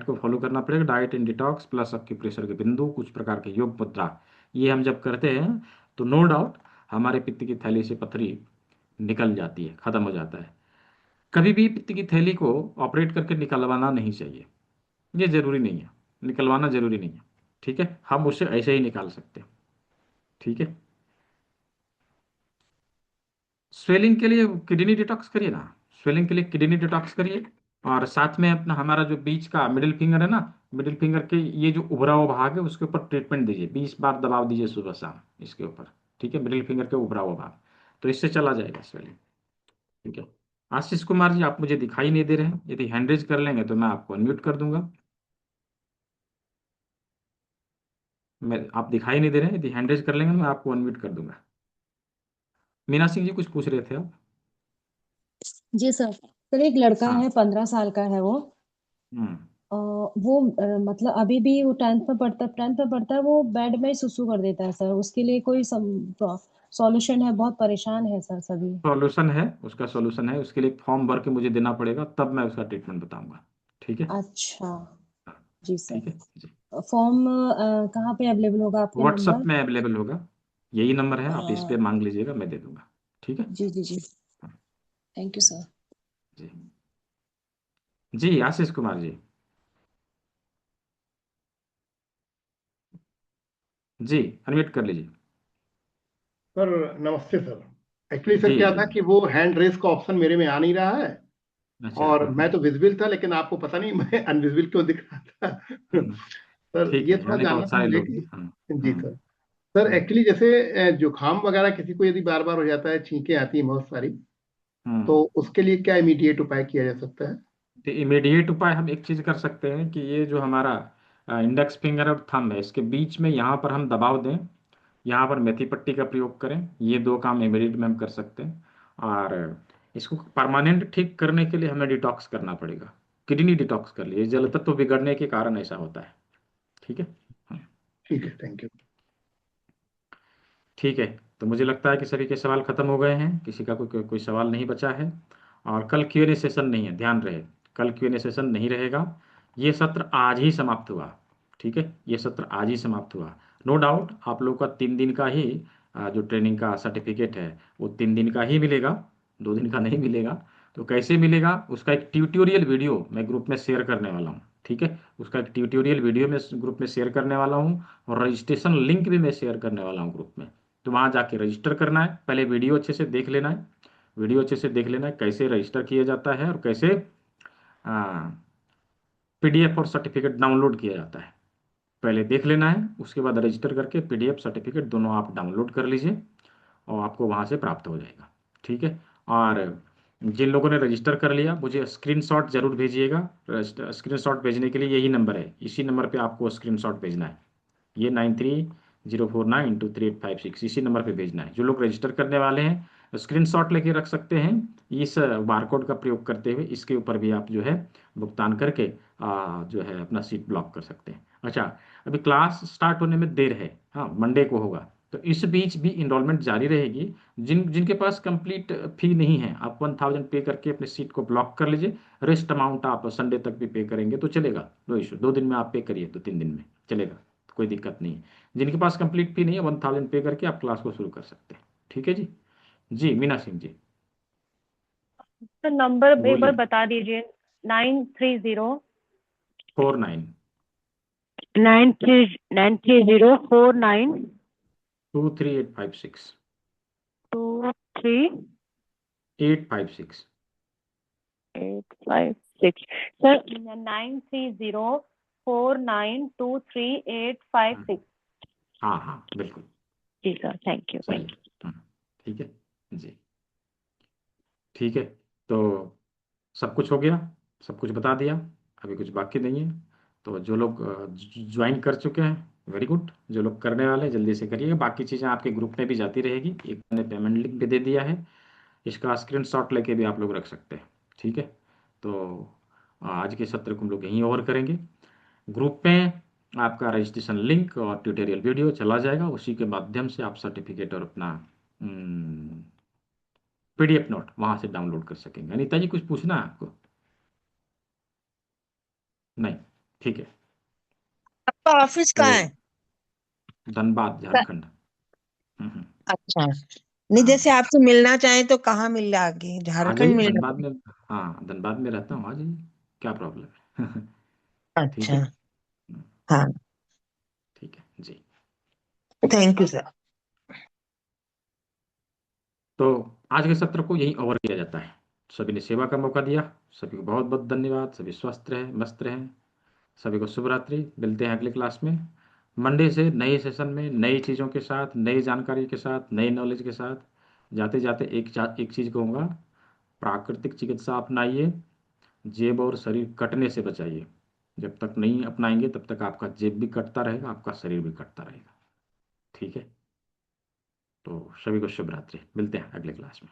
को फॉलो करना पड़ेगा। Diet and detox plus acupressure के बिंदु, कुछ प्रकार के योग मुद्रा, ये हम जब करते हैं तो नो डाउट हमारे पित्त की थैली से पथरी निकल जाती है, खत्म हो जाता है। कभी भी पित्त की थैली को ऑपरेट करके निकलवाना नहीं चाहिए, ये जरूरी नहीं है, निकलवाना जरूरी नहीं है। ठीक है, हम उसे ऐसे ही निकाल सकते हैं। ठीक है, स्वेलिंग के लिए किडनी डिटॉक्स करिए ना, स्वेलिंग के लिए किडनी डिटॉक्स करिए। और साथ में अपना हमारा जो बीच का मिडिल फिंगर है ना, मिडिल फिंगर के ये जो उभरा हुआ भाग है उसके ऊपर ट्रीटमेंट दीजिए, 20 बार दबाव दीजिए सुबह शाम इसके ऊपर। ठीक है, मिडिल फिंगर के उभरा हुआ भाग, तो इससे चला जाएगा स्वेलिंग। ठीक है, आशीष कुमार जी आप मुझे दिखाई नहीं दे रहे हैं, यदि हैंड रेज कर लेंगे तो मैं आपको अनम्यूट कर दूंगा। मैं, आप दिखाई नहीं दे रहे हैं, यदि हैंड रेज कर लेंगे मैं आपको अनम्यूट कर दूंगा। मीना सिंह जी कुछ पूछ रहे थे आप? जी सर एक लड़का हाँ। है 15 साल का है वो। हम्म। वो मतलब अभी भी वो 10th में पढ़ता है, वो बेड में ही सुसु कर देता है सर। उसके लिए कोई सॉल्यूशन है? बहुत परेशान है सर सभी। सॉल्यूशन है, उसका सॉल्यूशन है, उसके लिए एक फॉर्म भर के मुझे देना पड़ेगा, तब मैं उसका ट्रीटमेंट बताऊंगा। ठीक है। अच्छा जी सर। ठीक है जी। फॉर्म कहाँ पे अवेलेबल होगा? आपके व्हाट्सएप नंबर? में अवेलेबल होगा, यही नंबर है, आप इस पे मांग लीजिएगा, मैं दे दूंगा। ठीक है। जी जी जी, थैंक यू सर। जी जी, आशीष कुमार जी। जी, अनम्यूट कर लीजिए। सर नमस्ते सर। एक्चुअली सर जी क्या जी। था कि वो हैंड रेस का ऑप्शन मेरे में आ नहीं रहा है, अच्छा। और मैं तो विजिबल था, लेकिन आपको पता नहीं मैं अनविजिबल क्यों दिख रहा था। सर ठीक ये है, थोड़ा यानी जानना बहुत था सारे मुझे लोग कि, हैं। जी सर। सर एक्चुअली जैसे जुकाम वगैरह किसी को यदि बार बार हो जाता है, छींकें आती हैं बहुत सारी, हम्म। तो उसके लिए क्या इमीडिएट उपाय किया जा सकता है? तो इमीडिएट उपाय हम एक चीज कर सकते हैं कि ये जो हमारा इंडेक्स फिंगर और थंब है, इसके बीच में यहाँ पर हम दबाव दें, यहाँ पर मेथी पट्टी का प्रयोग करें। ये दो काम इमीडिएट में हम कर सकते हैं। और इसको परमानेंट ठीक करने के लिए हमें डिटॉक्स करना पड़ेगा, किडनी डिटॉक्स कर लिए, जल तत्व बिगड़ने के कारण ऐसा होता है। ठीक है। ठीक है, थैंक यू। ठीक है, तो मुझे लगता है कि सभी के सवाल खत्म हो गए हैं, किसी का कोई सवाल नहीं बचा है। और कल Q&A सेशन नहीं है, ध्यान रहे, कल Q&A सेशन नहीं रहेगा। ये सत्र आज ही समाप्त हुआ। ठीक है, ये सत्र आज ही समाप्त हुआ। नो डाउट आप लोगों का 3 दिन का ही जो ट्रेनिंग का सर्टिफिकेट है वो 3 दिन का ही मिलेगा, 2 दिन का नहीं मिलेगा। तो कैसे मिलेगा, उसका एक ट्यूटोरियल वीडियो मैं ग्रुप में शेयर करने वाला हूँ। ठीक है, उसका एक ट्यूटोरियल वीडियो मैं ग्रुप में शेयर करने वाला हूँ, और रजिस्ट्रेशन लिंक भी मैं शेयर करने वाला हूँ ग्रुप में। तो वहाँ जाके रजिस्टर करना है, पहले वीडियो अच्छे से देख लेना है, वीडियो अच्छे से देख लेना है कैसे रजिस्टर किया जाता है और कैसे PDF और सर्टिफिकेट डाउनलोड किया जाता है। पहले देख लेना है, उसके बाद रजिस्टर करके PDF सर्टिफिकेट दोनों आप डाउनलोड कर लीजिए, और आपको वहाँ से प्राप्त हो जाएगा। ठीक है। और जिन लोगों ने रजिस्टर कर लिया मुझे स्क्रीनशॉट जरूर भेजिएगा। स्क्रीनशॉट भेजने के लिए यही नंबर है, इसी नंबर पे आपको स्क्रीनशॉट भेजना है। ये 9304923856 इसी नंबर पे भेजना है। जो लोग रजिस्टर करने वाले हैं स्क्रीनशॉट लेके रख सकते हैं, इस बारकोड का प्रयोग करते हुए इसके ऊपर भी आप जो है भुगतान करके जो है अपना सीट ब्लॉक कर सकते हैं। अच्छा, अभी क्लास स्टार्ट होने में देर है, हाँ मंडे को होगा, तो इस बीच भी इनरोलमेंट जारी रहेगी। जिनके पास कंप्लीट फी नहीं है, आप 1000 पे करके अपने सीट को ब्लॉक कर लीजिए। रेस्ट अमाउंट आप संडे तक भी पे करेंगे तो चलेगा, नो इशू। 2 दिन में आप पे करिए तो 3 दिन में चलेगा, कोई दिक्कत नहीं है। जिनके पास कंप्लीट फी नहीं है 1000 पे करके आप क्लास को शुरू कर सकते हैं। ठीक है जी। जी मीना सिंह जी तो नंबर एक बार बोलिए। बता दीजिए। 930 49 93049 23856 23856 856। सर 93049238556। हाँ हाँ बिल्कुल जी सर, थैंक यू सही। Thank you. ठीक है जी। ठीक है, तो सब कुछ हो गया, सब कुछ बता दिया, अभी कुछ बाकी नहीं है। तो जो लोग ज्वाइन कर चुके हैं वेरी गुड, जो लोग करने वाले हैं जल्दी से करिएगा। बाकी चीज़ें आपके ग्रुप में भी जाती रहेगी, एक मैंने पेमेंट लिंक भी दे दिया है, इसका स्क्रीनशॉट लेके भी आप लोग रख सकते हैं। ठीक है, तो आज के सत्र को हम लोग यहीं ओवर करेंगे। ग्रुप में आपका रजिस्ट्रेशन लिंक और ट्यूटोरियल वीडियो चला जाएगा, उसी के माध्यम से आप सर्टिफिकेट और अपना PDF नोट वहां से डाउनलोड कर सकेंगे। अनीता जी कुछ पूछना है आपको? नहीं, ठीक है। आपका ऑफिस कहाँ तो है? धनबाद, झारखंड। अच्छा, नहीं हाँ जैसे आपसे मिलना चाहें तो कहाँ मिल आगे, आ झारखंड जाइए मिल धनबाद में। हाँ धनबाद में रहता हूँ, आ जाइए, क्या प्रॉब्लम है। ठीक अच्छा, है। हाँ, ठीक है जी। Thank you sir. तो आज के सत्र को यही ओवर किया जाता है। सभी ने सेवा का मौका दिया, सभी को बहुत बहुत धन्यवाद। सभी स्वस्थ रहें, मस्त रहें। सभी को शुभ रात्रि। मिलते हैं अगली क्लास में मंडे से नए सेशन में, नई चीज़ों के साथ, नई जानकारी के साथ, नई नॉलेज के साथ। जाते जाते एक चीज़ कहूँगा, प्राकृतिक चिकित्सा अपनाइए, जेब और शरीर कटने से बचाइए। जब तक नहीं अपनाएंगे तब तक आपका जेब भी कटता रहेगा, आपका शरीर भी कटता रहेगा। ठीक है, तो सभी को शुभ रात्रि। मिलते हैं अगले क्लास में।